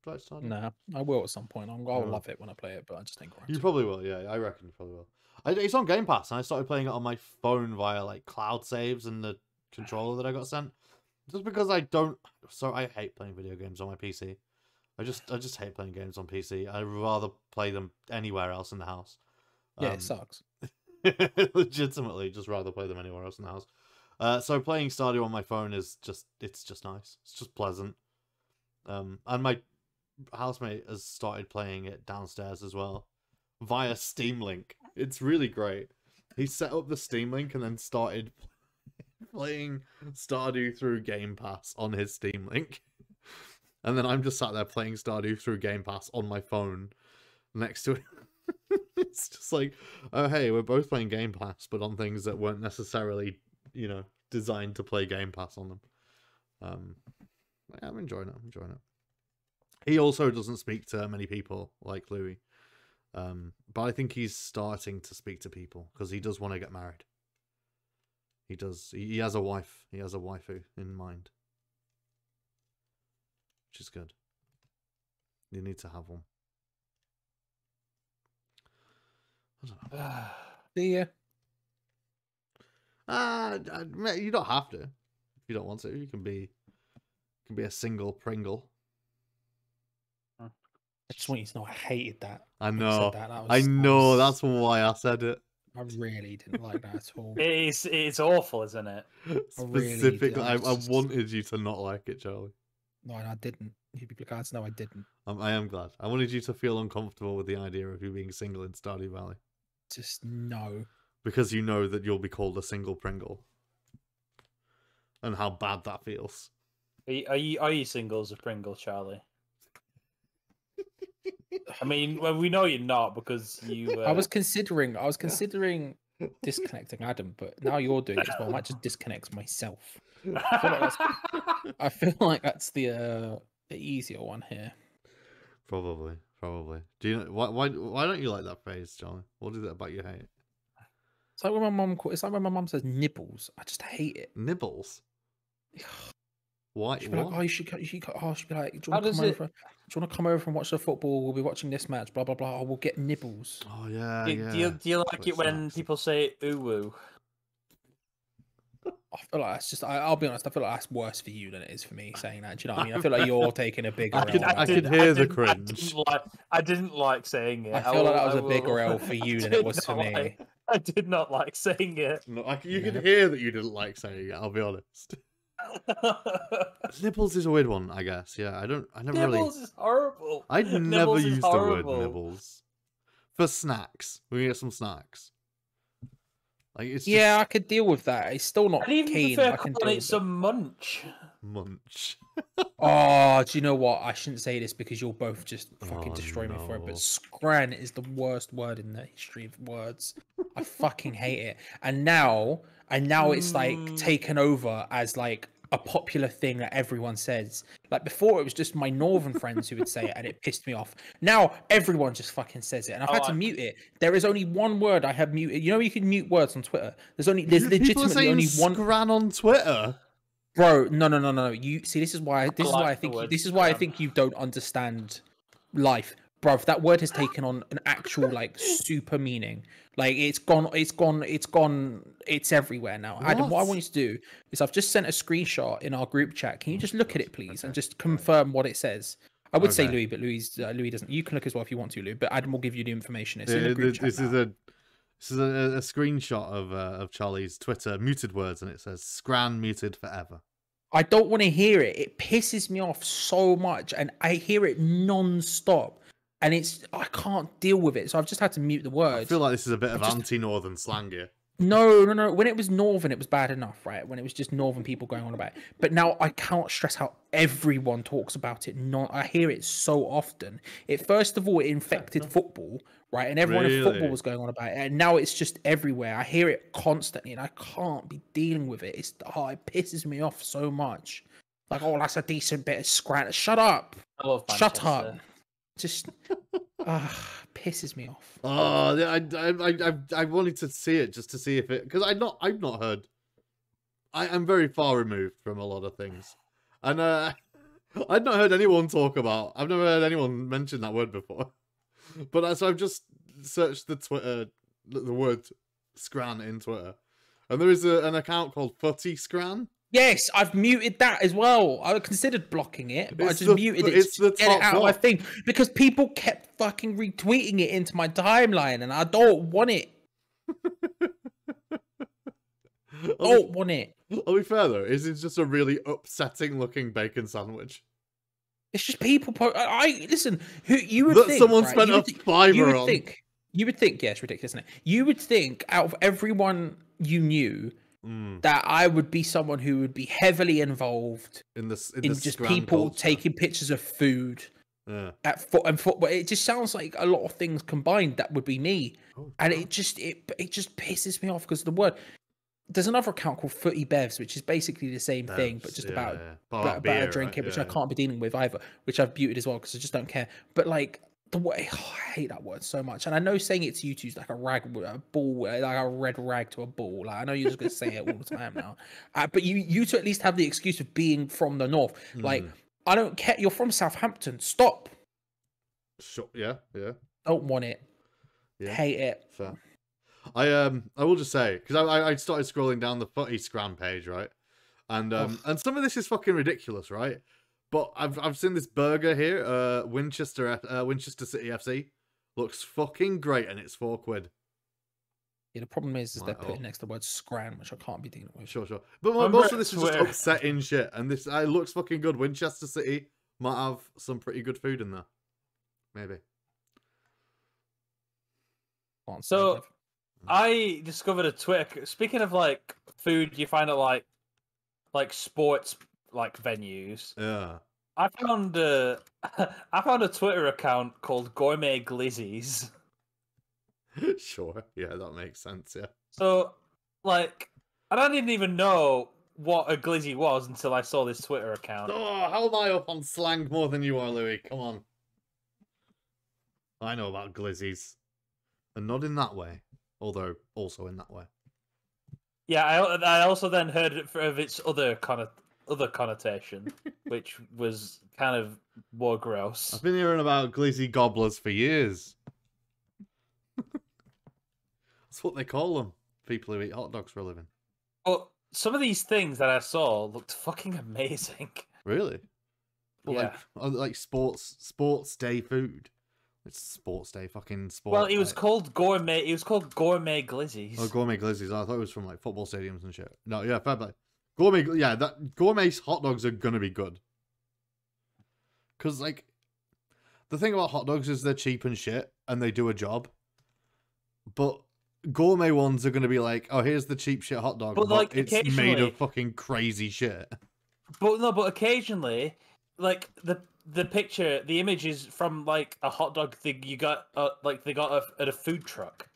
Played Stardew?
Nah, I will at some point. I'll
Oh.
love it when I play it, but I just ain't going
You
to.
probably will. Yeah, I reckon you probably will. It's on Game Pass, and I started playing it on my phone via like cloud saves and the controller that I got sent. Just because I don't. So I hate playing video games on my PC. I just hate playing games on PC. I'd rather play them anywhere else in the house.
Yeah, it sucks.
Legitimately, just rather play them anywhere else in the house. So playing Stardew on my phone is just nice. It's just pleasant. And my housemate has started playing it downstairs as well via Steam Link. It's really great. He set up the Steam Link and then started playing Stardew through Game Pass on his Steam Link. And then I'm just sat there playing Stardew through Game Pass on my phone next to it. It's just like, oh hey, we're both playing Game Pass, but on things that weren't necessarily, designed to play Game Pass on them. Yeah, I'm enjoying it. He also doesn't speak to many people like Louis. But I think he's starting to speak to people because he does want to get married. He does. He has a wife. He has a waifu in mind. Which is good. You need to have one. I don't know.
See ya.
You don't have to. If you don't want to, you can be a single Pringle.
I just want you to know I hated that.
I
when you
know.
said that.
I know. That's why I said it.
I really didn't like that at all.
It's awful, isn't it?
really
Specifically,
did.
I wanted you to not like it, Charlie.
No, I didn't. You'd be glad to know I didn't.
I am glad. I wanted you to feel uncomfortable with the idea of you being single in Stardew Valley.
Just no.
Because you know that you'll be called a single Pringle. And how bad that feels.
Are you single as a Pringle, Charlie? I mean, well, we know you're not because you.
I was considering disconnecting Adam, but now you're doing it as well. I might just disconnect myself. I feel like that's the easier one here.
Probably. Do you know why don't you like that phrase, Johnny? What is it about you hate?
It's like when my mum. It's like when my mum says nibbles. I just hate it.
Nibbles. Why?
She'd be like, oh, you should. Oh, she'd be like, do you want to come over and watch the football? We'll be watching this match. Blah blah blah. Oh, we'll get nibbles.
Oh yeah,
Do you like it when people say "ooh"?
I feel like that's just. I'll be honest. I feel like that's worse for you than it is for me saying that. Do you know what I mean? I feel like you're taking a bigger.
I could hear the cringe.
I didn't like saying it.
I feel like that was a bigger L for you than it was for me.
I did not like saying it.
No, you could hear that you didn't like saying it. I'll be honest. Nibbles is a weird one, I guess. Yeah, I never really.
Nibbles is horrible.
I never used the word nibbles for snacks. We can get some snacks. Like it's
yeah, I could deal with that. It's still not keen. I can
calling it some munch.
Munch.
Oh, do you know what? I shouldn't say this because you'll both just fucking destroy me for it. But scran is the worst word in the history of words. I fucking hate it. And now it's like taken over as like a popular thing that everyone says. Like before, it was just my northern friends who would say it, and it pissed me off. Now everyone just fucking says it, and I've had to mute it. There is only one word I have muted. You know, you can mute words on Twitter. There's legitimately only one
scran on Twitter.
Bro, no. You see, this is why I think you don't understand life, bro. That word has taken on an actual like super meaning. Like it's everywhere now. Adam, what I want you to do is I've just sent a screenshot in our group chat. Can you just look at it, please, and just confirm what it says? I would say Louis, but Louis doesn't. You can look as well if you want to, Lou. But Adam will give you the information. It's in the group chat.
This is a screenshot of Charlie's Twitter muted words, and it says "Scran muted forever."
I don't want to hear it. It pisses me off so much, and I hear it non-stop, and I can't deal with it. So I've just had to mute the words.
I feel like this is a bit of anti-northern slang here.
No. When it was northern, it was bad enough, right? When it was just northern people going on about it. But now I can't stress how everyone talks about it. I hear it so often. It infected football, right? And everyone in football was going on about it. And now it's just everywhere. I hear it constantly, and I can't be dealing with it. It pisses me off so much. Like, oh, that's a decent bit of scran. Shut up. Shut up. Just pisses me off.
Oh, I wanted to see it just to see if it, because I've not heard. I'm very far removed from a lot of things, and I've not heard anyone talk about. I've never heard anyone mention that word before. But so I've just searched the word scran in Twitter, and there is an account called Footy Scran.
Yes, I've muted that as well. I considered blocking it, but I just muted it to get it out of my thing because people kept fucking retweeting it into my timeline, and I don't want it. Don't want it.
I'll be fair though, is it just a really upsetting looking bacon sandwich?
It's just people. Listen. Who you would think
someone spent a fiver on?
You would think, yeah, it's ridiculous, isn't it? You would think out of everyone you knew. That I would be someone who would be heavily involved in just people taking pictures of food at football. It just sounds like a lot of things combined. That would be me, and it just pisses me off because the word. There's another account called Footy Bevs, which is basically the same thing, but just about beer, drinking, right? Which I can't be dealing with either. Which I've muted as well because I just don't care. But like. The way I hate that word so much, and I know saying it to you two is like a ball, like a red rag to a ball. Like I know you're just gonna say it all the time now, but you two at least have the excuse of being from the north. Like I don't care. You're from Southampton. Stop.
Sure. Yeah.
Don't want it. Yeah. Hate it.
Fair. I will just say because I started scrolling down the Footy Scran page, right, and some of this is fucking ridiculous, right. But I've seen this burger here, Winchester City FC, looks fucking great, and it's £4.
Yeah, the problem is they're putting next to the word scran, which I can't be dealing with.
Sure. But most of this is just upsetting shit, and this it looks fucking good. Winchester City might have some pretty good food in there, maybe.
So, I discovered a Twitter. Speaking of like food, you find it like sports like venues.
Yeah.
I found I found a Twitter account called Gourmet Glizzies.
Sure, yeah, that makes sense. Yeah.
So, like, and I didn't even know what a glizzy was until I saw this Twitter account.
Oh, how am I up on slang more than you are, Louis? Come on. I know about glizzies, and not in that way, although also in that way.
Yeah, I also then heard it of its other connotation, which was kind of more gross.
I've been hearing about glizzy gobblers for years. That's what they call them. People who eat hot dogs for a living.
But some of these things that I saw looked fucking amazing.
Really? Well,
Yeah.
like sports day food. It's sports day, fucking sport.
Well, it was called gourmet. It was called Gourmet Glizzies.
Oh, gourmet glizzies. I thought it was from like football stadiums and shit. No, yeah, fair play. Gourmet, yeah, that gourmet hot dogs are gonna be good. Cause like, the thing about hot dogs is they're cheap and shit, and they do a job. But gourmet ones are gonna be like, oh, here's the cheap shit hot dog,
But, like,
it's made
occasionally-
of fucking crazy shit.
But occasionally, like the picture, the image is from like a hot dog thing you got, like they got at a food truck,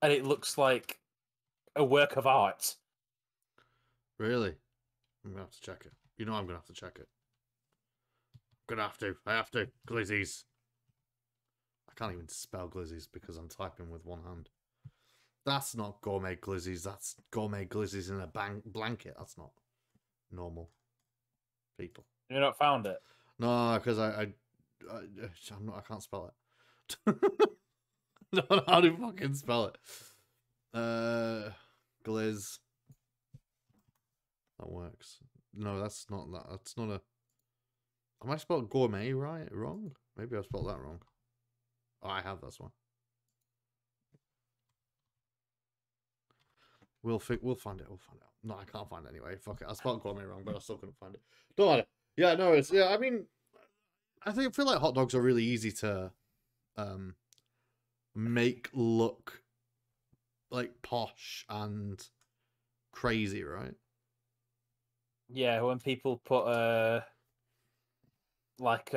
and it looks like a work of art.
Really? I'm gonna have to check it. You know I'm gonna have to check it. I have to. Glizzies. I can't even spell glizzies because I'm typing with one hand. That's not gourmet glizzies. That's gourmet glizzies in a blanket. That's not normal people.
You not found it?
No, because I'm not. I can't spell it. I don't know how to fucking spell it. Gliz. That works. No, that's not that. That's not a. Am I spelled gourmet wrong? Maybe I spelled that wrong. Oh, I have. That's one. We'll find it. We'll find it. No, I can't find it anyway. Fuck it. I spelled gourmet wrong, but I still couldn't find it. Don't matter. Yeah, no, it's I mean, I feel like hot dogs are really easy to make look like posh and crazy, right?
Yeah, when people put like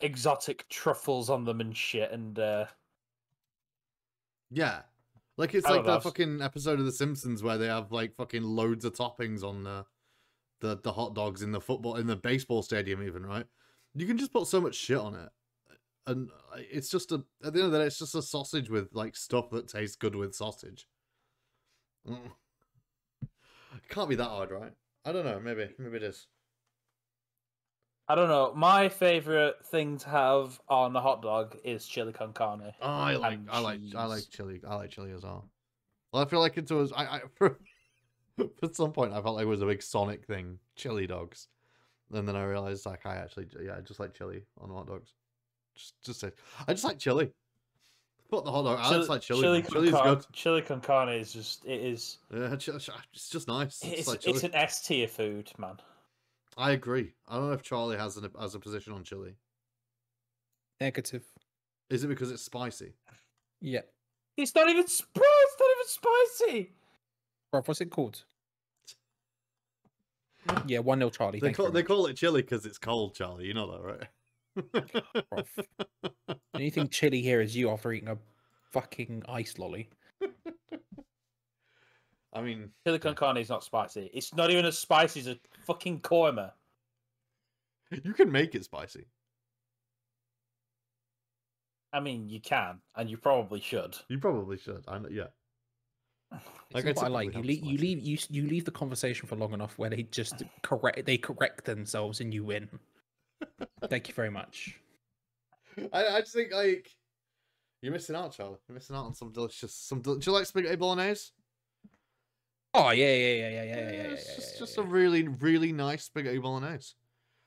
exotic truffles on them and shit, and
Yeah. Like it's
I
like
love
that
that.
fucking episode of The Simpsons where they have like fucking loads of toppings on the hot dogs in the baseball stadium even, right? You can just put so much shit on it. And it's just at the end of the day, it's just a sausage with like stuff that tastes good with sausage. It can't be that hard, right? I don't know, maybe it is.
I don't know. My favorite thing to have on a hot dog is chili con carne.
Oh, I like
cheese.
chili. I like chili as well. Well, I feel like it was for some point I felt like it was a big Sonic thing, chili dogs, and then I realized like I just like chili on hot dogs. I just like chili. Put the hot dog. I just like chili. Chili's good.
Chili con carne is just
Yeah, it's just nice.
It's
like chili.
an S tier food, man.
I agree. I don't know if Charlie has a position on chili.
Negative.
Is it because it's spicy?
Yeah.
It's not even spicy.
Bro, what's it called? Yeah, 1-0 Charlie.
They call it chili because it's cold, Charlie. You know that, right?
Anything chili here is you after eating a fucking ice lolly.
I mean,
Chili con carne is not spicy. It's not even as spicy as a fucking korma.
you can make it spicy.
I mean, you can, and you probably should.
You probably should. I know, yeah.
Like
Like,
what I like.
typically have spicy.
You leave the conversation for long enough where they just correct themselves and you win. Thank you very much.
I just think like you're missing out, Charlie. You're missing out on some delicious. Do you like spaghetti bolognese?
Oh yeah.
It's just a really, really nice spaghetti bolognese.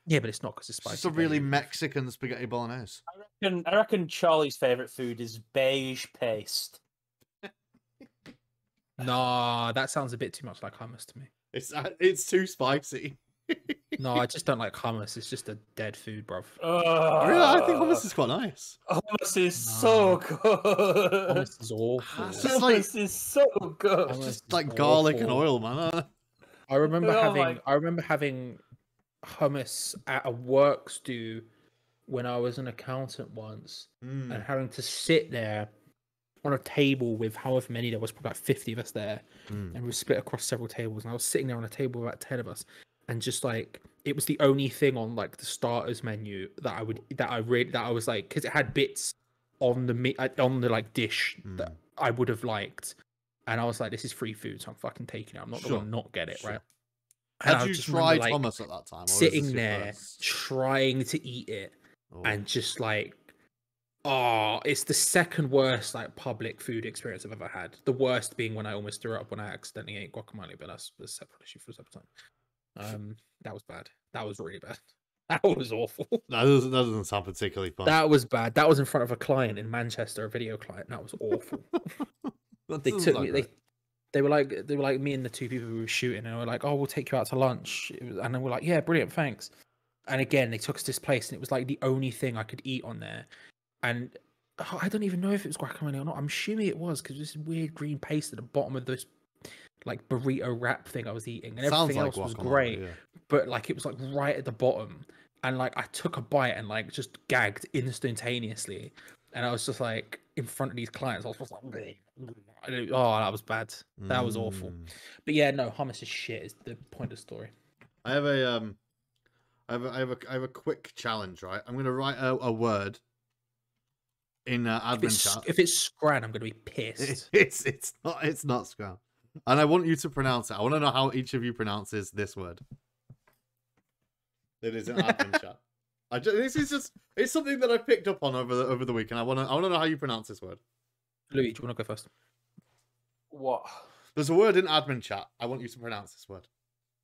Yeah, but it's not because it's
It's
spicy.
just a really Mexican spaghetti bolognese.
I reckon Charlie's favorite food is beige paste.
Nah, that sounds a bit too much like hummus to me.
It's too spicy.
No, I just don't like hummus. It's just a dead food, bruv.
Really, I think hummus is quite nice.
Hummus is so good.
Hummus is awful.
It's just like-
Hummus is so good.
Hummus
Just
is
like garlic and
awful.
oil, man.
I remember
Oh
having.
my-
I remember having hummus at a work stew when I was an accountant once,
Mm.
and having to sit there on a table with however many there was, probably like 50 of us there,
Mm.
and we were split across several tables. And I was sitting there on a table with about 10 of us, and just like it was the only thing on like the starters menu that I was like, because it had bits on the like dish that I would have liked, and I was like, this is free food, so I'm fucking taking it. I'm not gonna not get it, right? And
Had
I
you
just remember,
tried
like,
hummus at that time? Or was this
sitting
your
there
first?
trying to eat it,
Oh.
and just like, oh, it's the second worst like public food experience I've ever had. The worst being when I almost threw up when I accidentally ate guacamole, but that's a separate issue for a separate time. That was bad. That was really bad. That was awful.
That doesn't sound particularly fun.
That was bad. That was in front of a client in Manchester, a video client. That was awful.
That
They
doesn't
took
sound
me.
great.
They were like me and the two people who were shooting, and they were like, "Oh, we'll take you out to lunch," and then we're like, "Yeah, brilliant, thanks." And again, they took us to this place, and it was like the only thing I could eat on there, and I don't even know if it was guacamole or not. I'm assuming it was, because this weird green paste at the bottom of this like burrito wrap thing I was eating, and
Sounds
everything
like
else was
guacamole,
great,
yeah.
but like it was like right at the bottom, and like I took a bite and like just gagged instantaneously, and I was just like in front of these clients. I was just like, oh, that was bad. That was awful.
Mm.
But yeah, no, hummus is shit. Is the point of the story.
I have a I have a quick challenge, right? I'm gonna write a word in admin chat.
If it's scran, I'm gonna be pissed.
It's not scram, and I want you to pronounce it. I want to know how each of you pronounces this word. It is an admin chat. This is just it's something that I picked up on over the week, and I want to know how you pronounce this word.
Louis, do you want to go first?
What?
There's a word in admin chat. I want you to pronounce this word.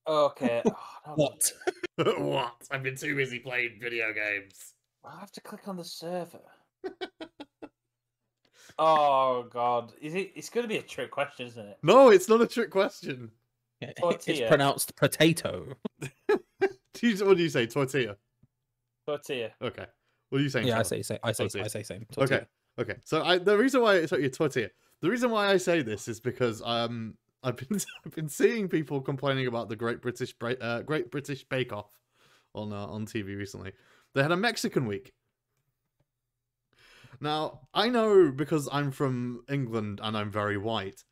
Okay. Oh, no,
What?
What? I've been too busy playing video games.
I have to click on the server. Oh god, it's going to be a trick question, isn't it?
No, it's not a trick question.
It's
Tortilla.
pronounced potato.
What do you say? Tortilla.
Tortilla.
Okay. What are you saying?
Yeah,
Charlie?
I say same. Tortilla.
Okay. So the reason why it's your tortilla. The reason why I say this is because I've been seeing people complaining about the Great British Bake Off on TV recently. They had a Mexican week. Now I know, because I'm from England and I'm very white,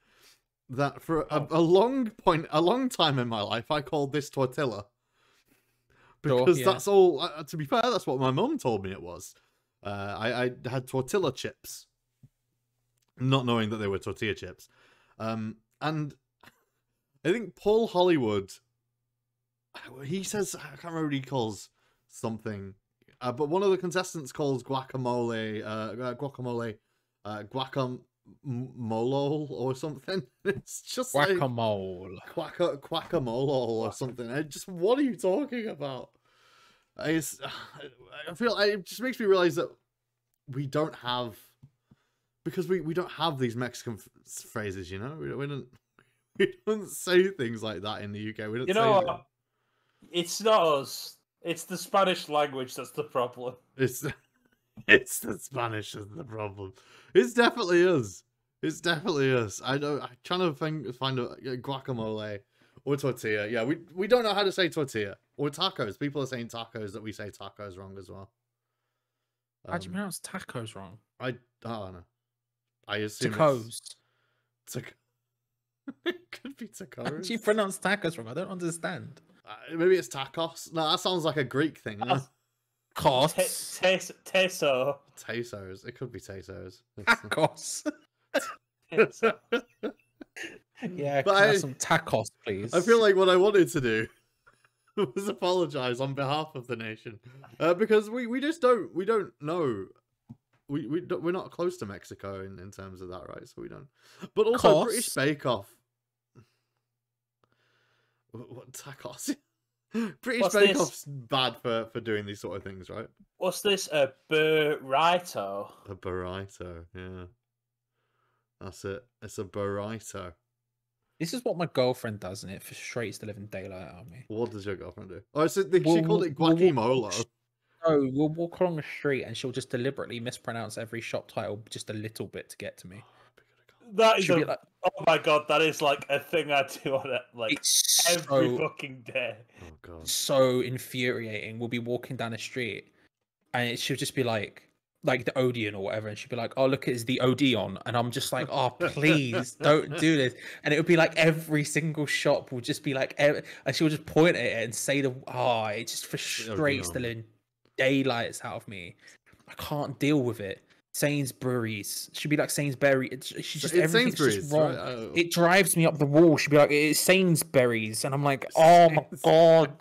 that for a long time in my life I called this tortilla. Because that's all. To be fair, that's what my mum told me it was. I had tortilla chips, not knowing that they were tortilla chips. And I think Paul Hollywood, he says, I can't remember what he calls something, but one of the contestants calls guacamole guacamole or something. It's just
guacamole.
Like guacamole or something. What are you talking about? I feel it just makes me realize that we don't have, because we don't have these Mexican phrases, you know. We don't say things like that in the UK. We don't.
You know what? It's not us. It's the Spanish language that's the problem.
It's the Spanish that's the problem. It's definitely us. It's definitely us. I'm trying to find a guacamole or tortilla. Yeah, we don't know how to say tortilla or tacos. People are saying tacos that we say tacos wrong as well.
How do you pronounce tacos wrong?
I don't know. I assume
Tacos.
It could be tacos.
How do you pronounce tacos wrong? I don't understand.
Maybe it's tacos. No, that sounds like a Greek thing. No?
Tacos.
Teso.
Tesos. It could be tesos.
Tacos.
Teso.
Yeah,
But
can I have some tacos, please?
I feel like what I wanted to do was apologize on behalf of the nation, because we just don't know. We're not close to Mexico in terms of that, right? So we don't. But also British Bake Off. What tacos? British Bake Off's bad for doing these sort of things, right?
What's this? A burrito?
A burrito, yeah. That's it. It's a burrito.
This is what my girlfriend does, and it frustrates the living daylight out of me.
What does your girlfriend do? Oh, so she called it guacamole.
No, we'll walk along the street and she'll just deliberately mispronounce every shop title just a little bit to get to me.
That is
Should be like,
oh my god, that is like a thing I do on it like
it's
every
so
fucking day.
Oh god.
so infuriating. We'll be walking down the street, and she'll just be like the Odeon or whatever, and she'd be like, "Oh, look, it's the Odeon," and I'm just like, "Oh, please don't do this." And it would be like every single shop will just be like, and she'll just point at it and say it just frustrates the living daylights out of me. I can't deal with it. Sainsbury's. She'd be like Sainsbury. She's just everything's just wrong.
Right? Oh.
It drives me up the wall. She'd be like, "It's Sainsbury's," and I'm like, "Oh my god."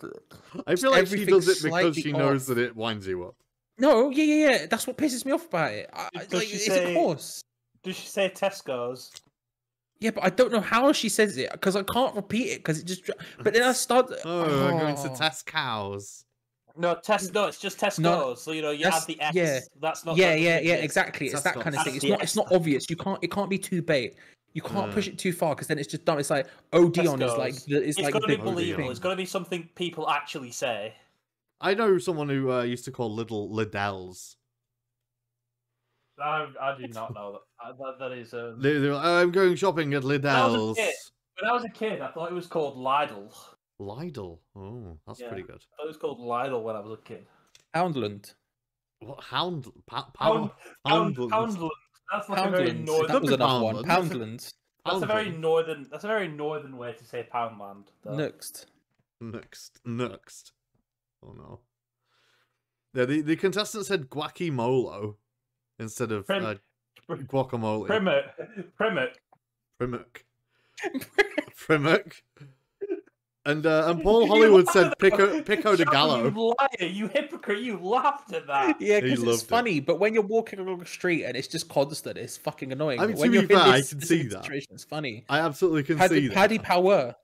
I feel like she does it because
Everything's
she knows
slightly
that it winds you up.
No, yeah. That's what pisses me off about it. It's a course.
Does she say Tesco's?
Yeah, but I don't know how she says it because I can't repeat it because it just. But then I start.
Oh, I'm going to test cows.
No, it's just Tesco's.
No,
so you add the S.
yeah.
That's not.
Yeah, exactly. It's that kind of thing. It's not
S.
obvious. It can't be too bait. You can't push it too far because then it's just dumb. It's like Odeon is like
it's
like
got to
the
be believable.
Odeon.
It's got to be something people actually say.
I know someone who used to call little Liddells.
I do not know that. That is.
They're like, I'm going shopping at Liddells.
When I was a kid, I thought it was called Lidl.
Lidl. Oh, that's pretty good.
I thought it was called Lidl when I was a kid.
Poundland.
What Hound?
Poundland. That's like a very
Poundland.
northern.
That was another one.
Poundland.
Poundland.
That's a very northern. That's a very northern way to say Poundland.
Next.
Next. Oh no. Yeah, the contestant said guacamole instead of guacamole. Primuck. And Paul Hollywood said Pico de Gallo.
You liar! You hypocrite! You laughed at that.
Yeah,
He
because it's
loved
funny, but when you're walking along the street and it's just constant, it's fucking annoying.
I mean,
But when
to
you're
be
in
fair, I
this
can see
specific
that.
situation, it's funny.
I absolutely can see that.
Paddy Power.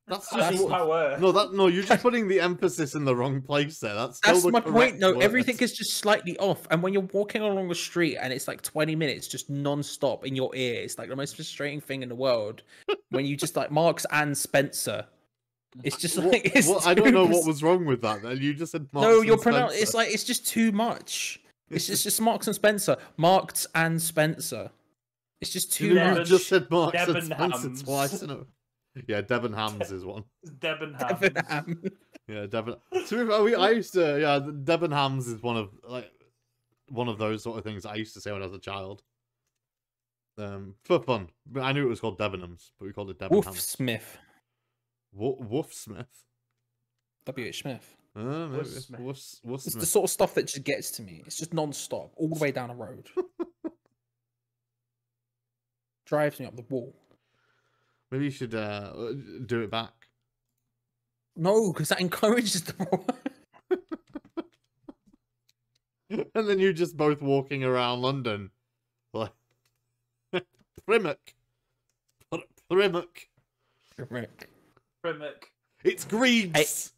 That's
Paddy
just
Power.
No, you're just putting the emphasis in the wrong place there. That's
My point. No,
word.
everything is just slightly off. And when you're walking along the street and it's like 20 minutes just non-stop in your ear, it's like the most frustrating thing in the world. When you just like Marks and Spencer. It's just like
I don't know what was wrong with that. Then you just said Marks
no,
and
you're pronouncing.
Spencer.
It's like it's just too much. It's just Marks and Spencer. Marks and Spencer. It's just too
You
much.
just said Marks and
Devon
Spencer
Hams.
twice. Yeah, Devon Hams is one.
Devon
Devon
Hams.
Ham.
Yeah, Devon. To be fair, I used to. Yeah, Devon Hams is one of those sort of things I used to say when I was a child. For fun. But I knew it was called Devonhams, but we called it Devon
Wolf
Hams.
Smith.
Wolf Smith.
W.H. Smith.
Maybe.
Wolf Smith.
Wolf
It's the
Smith.
sort of stuff that just gets to me. It's just non-stop, all the way down the road. Drives me up the wall.
Maybe you should do it back.
No, because that encourages the
And then you're just both walking around London. Like, Primuck.
Primuck.
It's Greaves.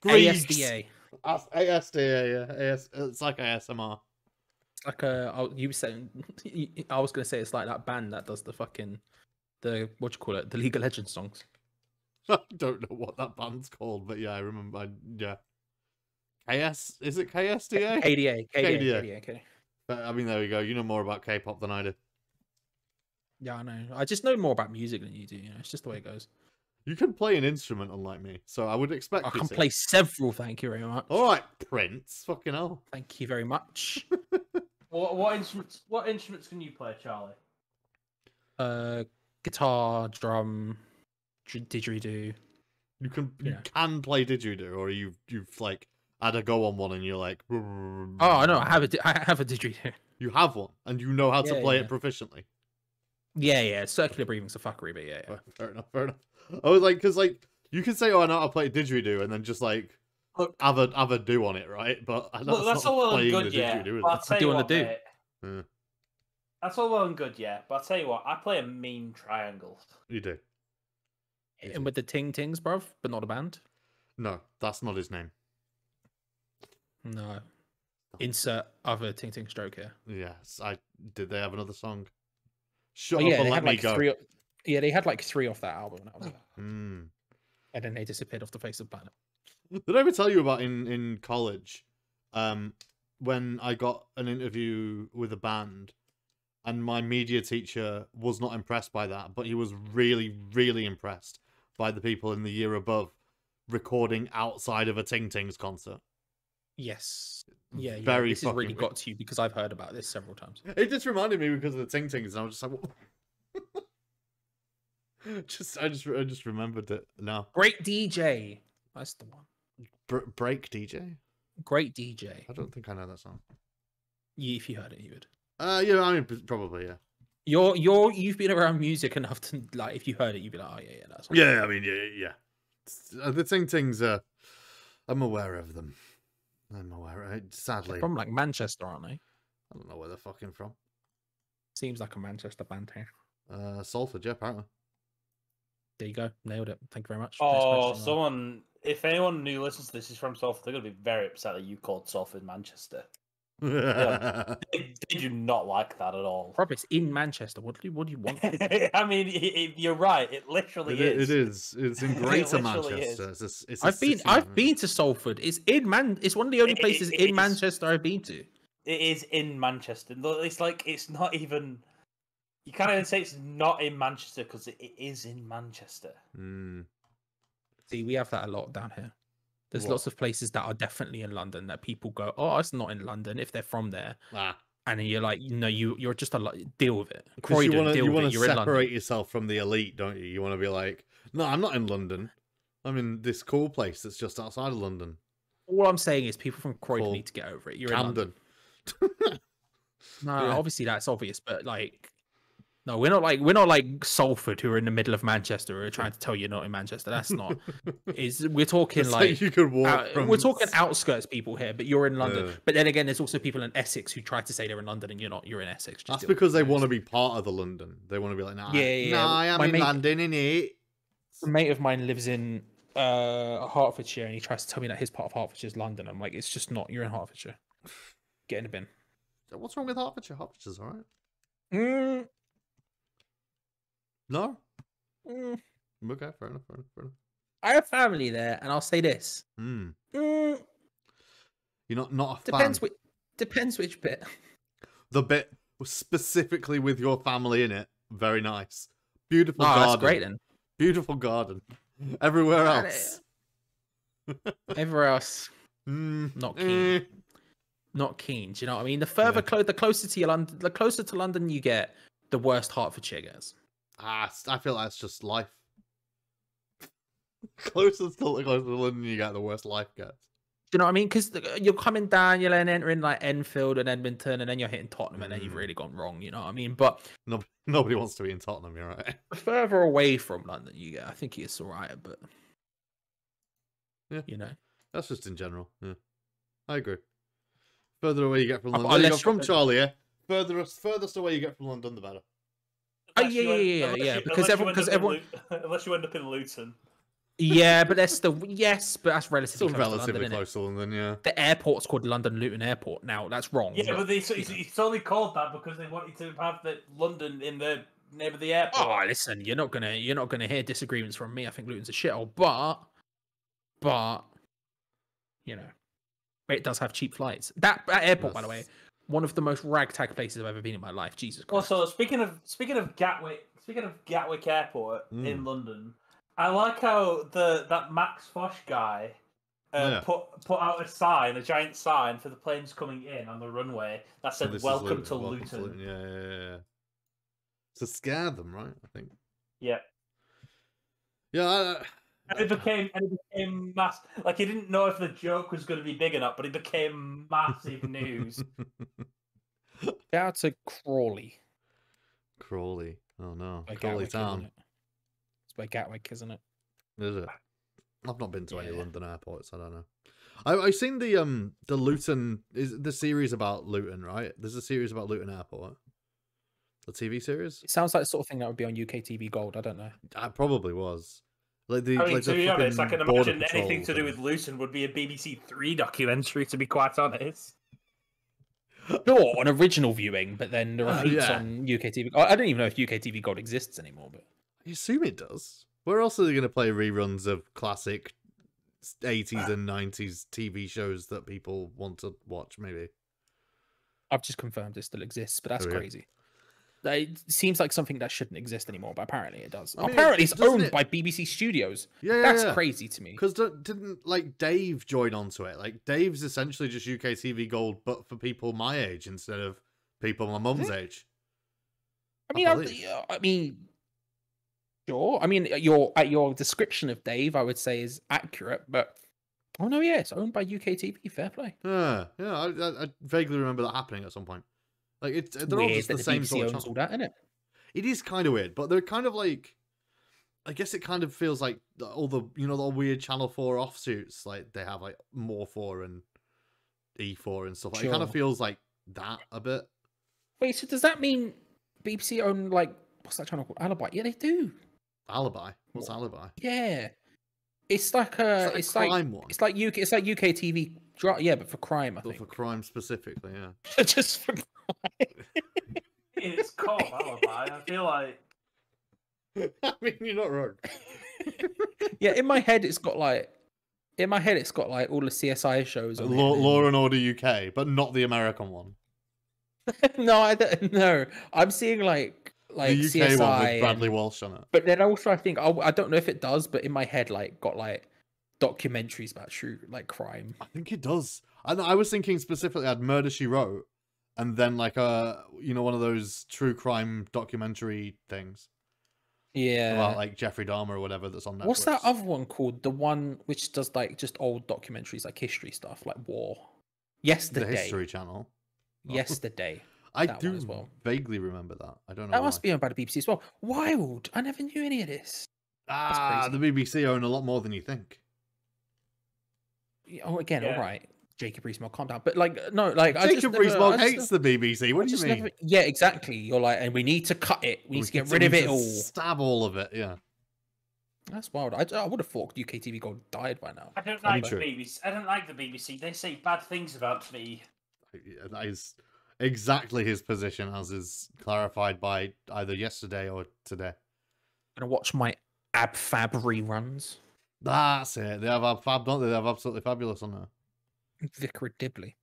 Greaves.
ASDA.
ASDA, yeah. It's like ASMR.
Like you said, I was gonna say it's like that band that does the fucking the League of Legends songs.
I don't know what that band's called, but yeah, I remember. Yeah. Is it KSDA?
KDA.
But, I mean, there we go. You know more about K-pop than I do.
Yeah, I know. I just know more about music than you do. It's just the way it goes.
You can play an instrument, unlike me, so I would expect.
I
you
can
to.
play several. Thank you very much.
All right, Prince. Fucking hell.
Thank you very much.
What instruments? What instruments can you play, Charlie?
Guitar, drum, didgeridoo.
You can
Yeah.
play didgeridoo, or you've like had a go on one and you're like,
Oh no, I have a didgeridoo.
you have one and you know how to
Yeah,
play
yeah.
it proficiently.
Yeah. Circular breathing's a fuckery, but yeah.
Fair enough. I was like, because like you can say, "Oh, I know how to play didgeridoo," and then just like
Look,
have a do on it, right? But
that's all well and
playing
good,
the
yeah.
didgeridoo, is
But I'll
it?
tell
Do
you
on the
what,
do.
mate.
Yeah.
That's all well and good, yeah. But I'll tell you what, I play a mean triangle.
You do.
And with the ting tings, bruv, but not a band.
No, that's not his name.
No. Insert other ting ting stroke here.
Yes, did. They have another song? Shut
Oh,
up
yeah,
and
they
let
had
me
like
go.
three. Yeah, they had like 3 off that album. And, that was it.
Mm.
And then they disappeared off the face of the planet.
Did I ever tell you about in college? When I got an interview with a band, and my media teacher was not impressed by that, but he was really, really impressed by the people in the year above recording outside of a Ting Tings concert.
Yes. Yeah,
Very
this has really
fucking
got to you because I've heard about this several times.
It just reminded me because of the Ting Tings, and I was just like, what? I just remembered it now.
Great DJ. That's the one.
Break DJ?
Great DJ.
I don't think I know that song.
If you heard it, you would.
Yeah, I mean, probably, yeah.
You've been around music enough to, like, if you heard it, you'd be like, oh yeah, that's.
Yeah, I mean, yeah. The Ting Tings, I'm aware of them. I'm aware. Sadly,
They're from like Manchester, aren't they?
I don't know where they're fucking from.
Seems like a Manchester band here.
Salford, yeah, apparently.
There you go, nailed it. Thank you very much.
Oh, someone! If anyone new listens to this is from Salford, they're gonna be very upset that you called Salford Manchester. They do not like that at all.
Rob, it's in Manchester. What do you want?
I mean, you're right. It literally is.
It is. It's in Greater Manchester.
I've been to Salford. It's in It's one of the only places in Manchester I've been to.
It is in Manchester. It's like it's not even. You can't even say it's not in Manchester because it is in Manchester.
Mm.
See, we have that a lot down here. There's lots of places that are definitely in London that people go, oh, it's not in London if they're from there. And then you're like, you're just deal with it.
Croydon, you want to separate yourself from the elite, don't you? You want to be like, no, I'm not in London. I'm in this cool place that's just outside of London.
All I'm saying is people from Croydon need to get over it. You're
Camden.
in London. No, obviously that's obvious, but like, no, we're not like Salford, who are in the middle of Manchester, who are trying to tell you you're not in Manchester. That's not. We're talking like
you could walk
we're talking outskirts people here, but you're in London. But then again, there's also people in Essex who try to say they're in London, and you're not. You're in Essex.
That's because they want to be part of the London. They want to be like, nah, I'm in London, innit?
A mate of mine lives in Hertfordshire, and he tries to tell me that his part of Hertfordshire is London. I'm like, it's just not. You're in Hertfordshire. Get in the bin.
What's wrong with Hertfordshire? Hertfordshire's all right. No? Okay, fair enough.
I have family there, and I'll say this.
You're not a
fan. Depends which bit.
The bit specifically with your family in it. Very nice. Beautiful garden.
That's great then.
Beautiful garden. Everywhere else.
Everywhere else. Not keen. Not keen. Do you know what I mean? The further the closer to London you get, the worse Hertfordshire gets.
I feel like that's just life. Closer to London you get, the worse life gets.
Do you know what I mean? Because you're coming down, you're then entering like Enfield and Edmonton, and then you're hitting Tottenham, and then you've really gone wrong. You know what I mean? But
nobody wants to be in Tottenham. You're right.
The further away from London you get, I think it's alright. But
yeah,
you know,
that's just in general. Yeah, I agree. Further away you get from London, you're from Charlie. Yeah, furthest away you get from London, the better.
Yeah. Because everyone,
unless you end up in Luton.
Yeah, but that's but that's relatively
close to London. Yeah,
the airport's called London Luton Airport now. That's wrong.
Yeah, but it's only called that because they wanted to have the London in the name of the airport.
Oh, listen, you're not gonna hear disagreements from me. I think Luton's a shithole, but you know, it does have cheap flights. That airport, by the way, one of the most ragtag places I've ever been in my life. Jesus Christ.
Also, speaking of Gatwick Airport in London, I like how that Max Fosh guy put out a giant sign for the planes coming in on the runway that said "Welcome to Luton."
Yeah. To scare them, right? I think.
Yeah.
Yeah.
And it became mass. Like he didn't know if the joke was going to be big enough, but it became massive news.
Shout out to Crawley.
Crawley. Oh no, Crawley Town.
It's by Gatwick, isn't it?
Is it? I've not been to any London airports. I don't know. I've seen the Luton is the series about Luton, right? There's a series about Luton Airport. The TV series.
It sounds like the sort of thing that would be on UK TV Gold. I don't know.
It probably was. Like to
be honest, I can imagine anything to do with Luton would be a BBC Three documentary. To be quite honest.
Sure, an original viewing, but then the repeats on UK TV. I don't even know if UK TV Gold exists anymore, but
I assume it does. Where else are they going to play reruns of classic 80s and 90s TV shows that people want to watch? Maybe.
I've just confirmed it still exists, but that's crazy. It seems like something that shouldn't exist anymore, but apparently it does.
I mean,
apparently it's
doesn't
owned
it-
by BBC Studios.
Yeah,
That's
yeah.
crazy to me.
Because didn't like Dave join onto it? Like Dave's essentially just UK TV Gold, but for people my age instead of people my mum's age.
I mean, sure. I mean, your description of Dave, I would say, is accurate, but oh no, yeah, it's owned by UK TV. Fair play.
Yeah, I vaguely remember that happening at some point. Like they're all
Weird
just
that
the same
BBC
sort of
owns
channel.
all that, isn't it?
It is kind of weird, but they're kind of like, I guess it kind of feels like all the the weird Channel 4 offshoots, like they have like More 4 and E4 and stuff. Like, it kind of
Sure.
feels like that a bit.
Wait, so does that mean BBC own like what's that channel called? Alibi? Yeah, they do.
Alibi? What's Alibi?
Yeah, it's like
It's like a crime one.
it's like UK TV. Yeah, but for crime, I
But
think.
for crime specifically, yeah.
Just for crime.
It's called Alibi. I feel like
I mean, you're not wrong.
Yeah, in my head it's got like all the CSI shows. on it,
Law,
and
Law and Order UK, but not the American one.
then- No, I don't know. I'm seeing like
The UK
CSI,
one with Bradley
and-
Walsh on it.
but then also I think I don't know if it does, but in my head like got like documentaries about true like crime.
I think it does. I was thinking specifically I'd Murder, She Wrote, and then like one of those true crime documentary things
Yeah.
about like Jeffrey Dahmer or whatever that's on Netflix.
What's that other one called? The one which does like just old documentaries, like history stuff, like war.
The
Yesterday.
History Channel.
Yesterday.
I
that
do
one as well.
vaguely remember that. I don't know.
That must
why.
be owned by the BBC as well. Wild. I never knew any of this.
The BBC own a lot more than you think.
Oh, again,
Yeah.
all right. Jacob Rees-Mogg, calm down. But like, no, like I just
Jacob
never-
Rees-Mogg
I just
hates the BBC. What
I
do you
just
mean?
never- yeah, exactly. You're like, and we need to cut it. We need to get rid of
need
it
to
all.
Stab all of it. Yeah.
That's wild. I would have thought UK TV Gold died by now.
I don't
I mean,
like the
true.
BBC. I don't like the BBC. They say bad things about me.
Yeah, that is exactly his position, as is clarified by either yesterday or today.
Gonna watch my Ab Fab reruns.
That's it. They have Fab, don't they? They have Absolutely Fabulous on there.
Vicar of Dibley.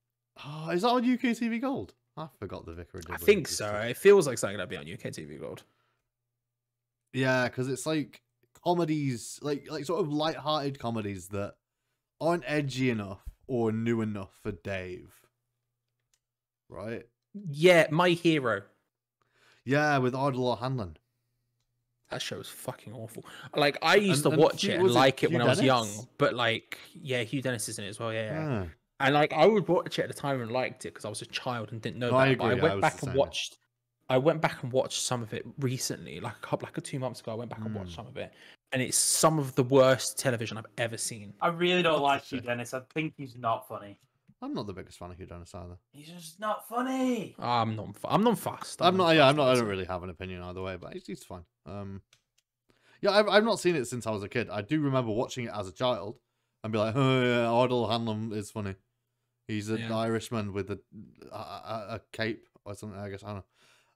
Oh, is that on UK TV Gold? I forgot the Vicar of Dibley.
I think so. It feels like something that'd be on UK TV Gold.
Yeah, because it's like comedies, like sort of light-hearted comedies that aren't edgy enough or new enough for Dave. Right?
Yeah, My Hero.
Yeah, with Ardal O'Hanlon.
That show was fucking awful. Like I used to
And
watch
Hugh-
it and
was it
like it
Hugh
when I was young,
Dennis?
but like, yeah, Hugh Dennis is in it as well. Yeah, yeah.
Yeah.
And like I would watch it at the time and liked it because I was a child and didn't know
No, I
that. But I
agree, I
went
was
back
the
and
same.
watched. I went back and watched some of it recently, like 2 months ago. I went back and watched some of it, and it's some of the worst television I've ever seen.
I really don't
That's a
like
shame.
Hugh Dennis. I think he's not funny.
I'm not the biggest fan of Hugh Dennis either.
He's just not funny.
I'm not fast.
I'm not. Yeah, I'm not. I
fast,
don't really have an opinion either way, but it's fine. Yeah, I've not seen it since I was a kid. I do remember watching it as a child and be like, "Oh yeah, Ardal O'Hanlon is funny. He's an
Yeah.
Irishman with a cape or something. I guess I don't know."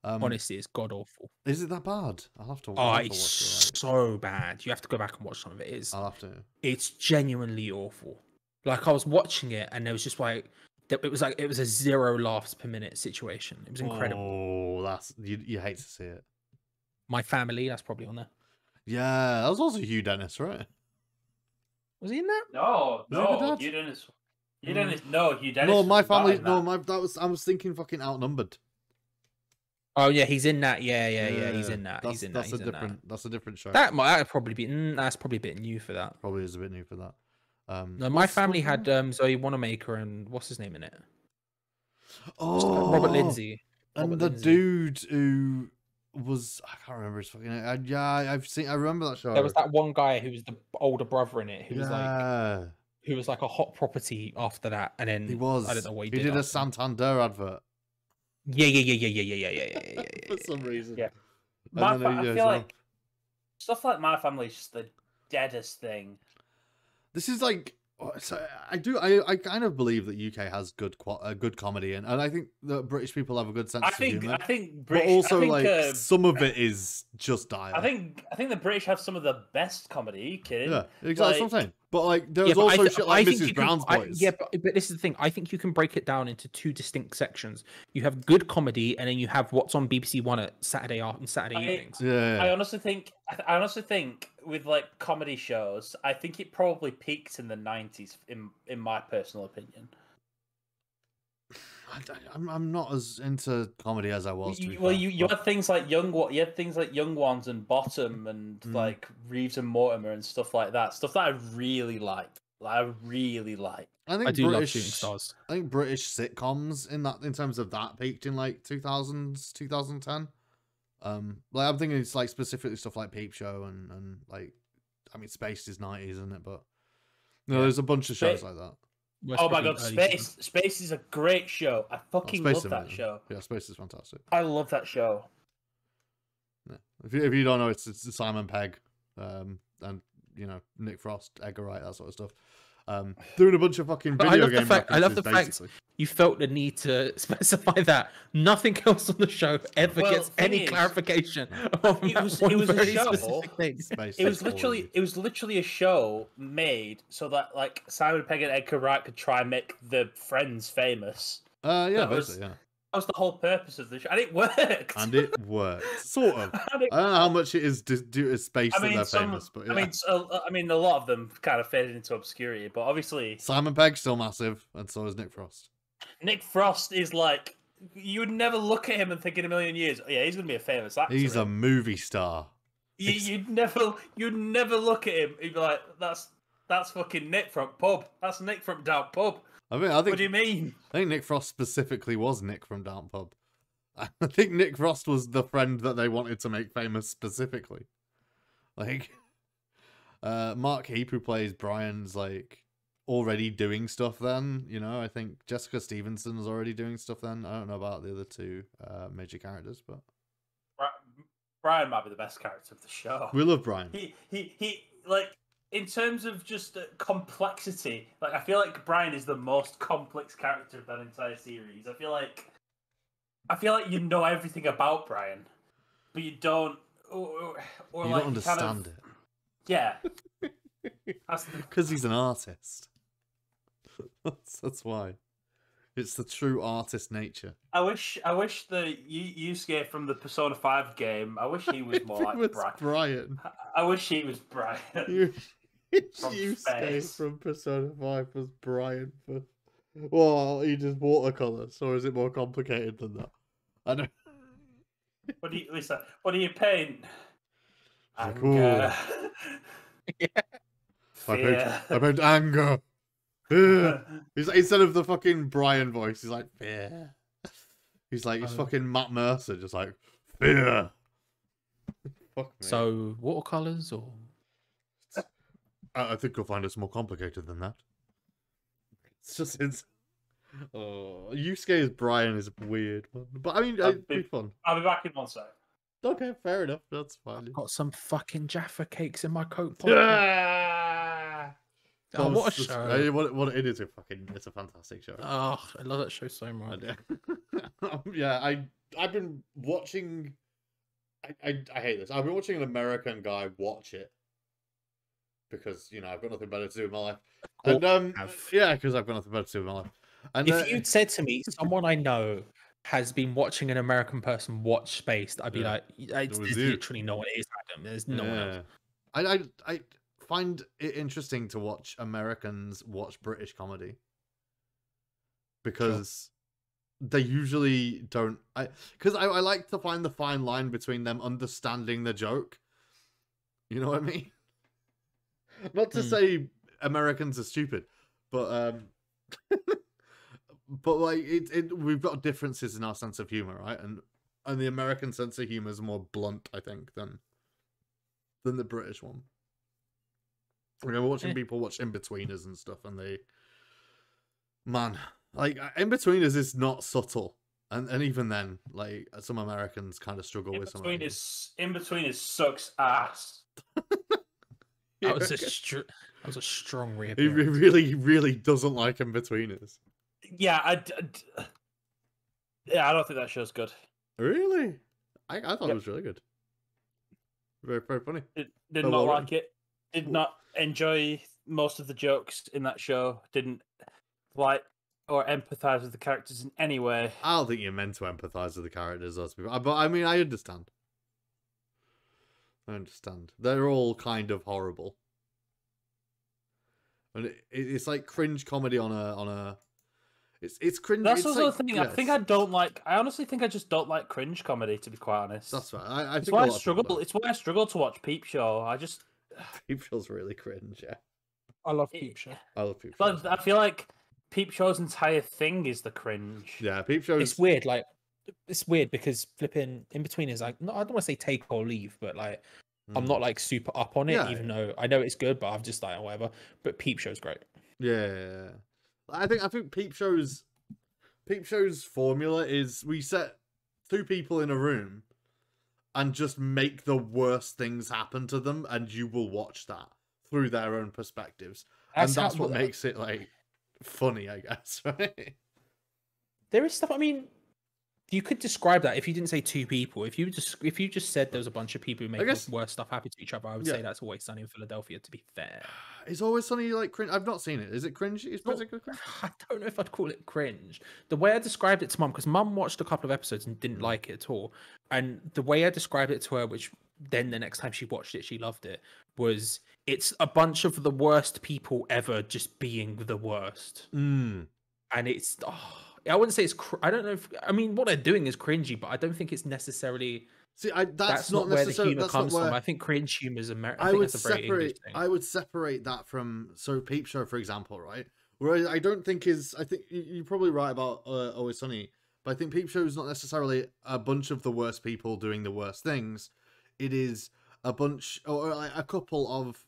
Honestly, it's god awful.
Is it that bad? I'll have to.
Oh,
I'll have to
it's
watch it.
so bad. You have to go back and watch some of it.
I'll have to.
It's genuinely awful. Like I was watching it and there was just like it was a 0 laughs per minute situation. It was incredible.
Oh, that's you hate to see it.
My Family, that's probably on there.
Yeah, that was also Hugh Dennis, right?
Was he in that?
No,
Was he the
no,
dad?
Hugh Dennis. Hugh Dennis. No, Hugh Dennis.
No,
was
my
bad
family.
in
No,
that.
I was thinking fucking Outnumbered.
Oh yeah, he's in that. Yeah, he's in that.
That's,
He's in that.
that's
He's
a
in
different. That's a different show.
that. That'd probably be. That's probably a bit new for that.
Probably is a bit new for that.
No, My
what's-
Family
what's
had Zoe Wanamaker and what's his name in it?
Oh,
Robert Lindsay.
and
Robert
the
Lindsay.
dude who was I can't remember his fucking name. Yeah, I've seen. I remember that show.
There was that one guy who was the older brother in it, who was like
yeah,
a hot property after that, and then
he was.
I don't know what he
He
did.
did a
after.
Santander advert
Yeah.
for some reason.
Yeah.
And then
I
he-
feel like stuff like My Family is just the deadest thing.
This is like. So I kind of believe that UK has good comedy and I think that British people have a good sense
I
of
think
humor.
British.
But also
I think,
like some of it is just dire.
I think the British have some of the best comedy. Kidding?
yeah, exactly. That's what I'm saying. But like, there's
Yeah, but
also shit like
think
Mrs.
you can-
Brown's Boys.
yeah, but this is the thing. I think you can break it down into two distinct sections. You have good comedy, and then you have what's on BBC One at Saturday evenings.
Yeah.
I honestly think with like comedy shows, I think it probably peaked in the 90s, in my personal opinion.
I'm not as into comedy as I was.
You had things like Young Ones and Bottom and like Reeves and Mortimer and stuff like that. Stuff that I really liked. I
think
I do love Shooting Stars.
I think British sitcoms in terms of that peaked in like 2000s, 2010. Like I'm thinking it's like specifically stuff like Peep Show and like, I mean, Spaced is 90s, isn't it? But no, there's a bunch of shows like that.
Oh my god, Space is a great show. I fucking love that show.
Yeah, Space is fantastic.
I love that show.
Yeah. If you don't know, it's Simon Pegg, and you know, Nick Frost, Edgar Wright, that sort of stuff. Doing a bunch of fucking video game references.
I love the fact you felt the need to specify that nothing else on the show ever gets any clarification.
It was a show. It was literally a show made so that like Simon Pegg and Edgar Wright could try and make the Friends famous.
Yeah, basically, yeah.
That was the whole purpose of the show, and it worked. Sort of. I don't know how much it is due to space that they're famous, but yeah. I mean, a lot of them kind of faded into obscurity, but obviously
Simon Pegg's still massive, and so is Nick Frost.
Nick Frost is like, you would never look at him and think in a million years, oh, yeah, he's gonna be a famous actor.
He's a movie star.
You'd never look at him. You'd be like, that's fucking Nick from Pub. That's Nick from Down Pub.
I think.
What do you mean?
I think Nick Frost specifically was Nick from Down Pub. I think Nick Frost was the friend that they wanted to make famous specifically. Like, Mark Heap, who plays Brian's, like, already doing stuff then, you know? I think Jessica Stevenson was already doing stuff then. I don't know about the other two major characters, but...
Brian might be the best character of the show.
We love Brian.
He like... In terms of just complexity, like I feel like Brian is the most complex character of that entire series. I feel like you know everything about Brian, but you don't, or
you
like
don't understand it.
Yeah,
because he's an artist. That's why. It's the true artist nature.
I wish the Yusuke from the Persona 5 game. I wish he was more like
Brian.
I wish he was Brian.
Yusuke from Persona 5 was Brian. Well, he just watercolors, or is it more complicated than that? I don't.
What do you paint?
Anger. Yeah. I paint anger. He's like, instead of the fucking Brian voice, he's like fear. He's like he's fucking Matt Mercer, just like fear. Fuck me.
So watercolors or?
I think you'll find it's more complicated than that. It's just Yusuke as Brian is weird, but I mean it'd be fun.
I'll be back in 1 sec.
Okay, fair enough. That's fine.
I've got some fucking Jaffa cakes in my coat pocket.
Yeah.
Oh, what a show!
What it is it's a fantastic show.
Oh, I love that show so much.
Yeah, I've been watching. I hate this. I've been watching an American guy watch it because you know I've got nothing better to do in my life. And yeah, because I've got nothing better to do in my life. And
if you'd said to me, someone I know has been watching an American person watch Spaced, I'd be like, there's literally no one. It is Adam. There's no one else.
I find it interesting to watch Americans watch British comedy because they usually don't. Because I like to find the fine line between them understanding the joke. You know what I mean? Not to say Americans are stupid, but but like we've got differences in our sense of humor, right? And the American sense of humor is more blunt, I think, than the British one. I remember watching people watch In-Betweeners and stuff, and man, like In-Betweeners is not subtle, and even then, like some Americans kind of struggle with some.
In-Betweeners sucks ass.
That was a strong reappearance.
He really doesn't like In-Betweeners.
Yeah, I don't think that show's good.
Really? I thought it was really good. Very, very funny.
Did not like it. Did not enjoy most of the jokes in that show didn't like or empathize with the characters in any way.
I don't think you're meant to empathize with the characters, those people. But I mean, I understand. I understand. They're all kind of horrible, and it's like cringe comedy on a. It's cringe.
That's
it's
also
like,
the thing.
yeah,
I think I don't like. I honestly think I just don't like cringe comedy. To be quite honest,
That's right. I
it's
think
why
a
I
lot of people
struggle.
don't.
It's why I struggle to watch Peep Show. I just
Peep Show's really cringe. Yeah,
I love Peep Show.
I love Peep Show.
But I feel like Peep Show's entire thing is the cringe.
Yeah, Peep Show's.
It's weird, like it's weird because flipping in between is like, no, I don't want to say take or leave, but like I'm not like super up on it,
Yeah.
even though I know it's good, but I'm just like whatever. But Peep Show's great.
Yeah, I think Peep Show's formula is we set two people in a room and just make the worst things happen to them, and you will watch that through their own perspectives, and that's what makes it like funny, I guess. Right?
There is stuff. I mean, you could describe that if you didn't say two people. If you just said there was a bunch of people who make
guess-
worse stuff happen to each other, I would say that's Always Sunny in Philadelphia. To be fair,
It's Always Sunny like cringe. I've not seen it. Is it cringe? Is
Not-
particularly cringe?
I don't know if I'd call it cringe. The way I described it to Mum, because Mum watched a couple of episodes and didn't like it at all, and the way I described it to her, which then the next time she watched it, she loved it, was it's a bunch of the worst people ever just being the worst,
Mm.
and it's. I wouldn't say it's. I don't know if. I mean, what they're doing is cringy, but I don't think it's necessarily.
See,
That's not where the humor comes from. I think cringe humor is American.
I would
that's a very English
separate.
thing.
I would separate that from Peep Show, for example, right? Where I don't think is. I think you're probably right about Always Sunny, but I think Peep Show is not necessarily a bunch of the worst people doing the worst things. It is a bunch or like a couple of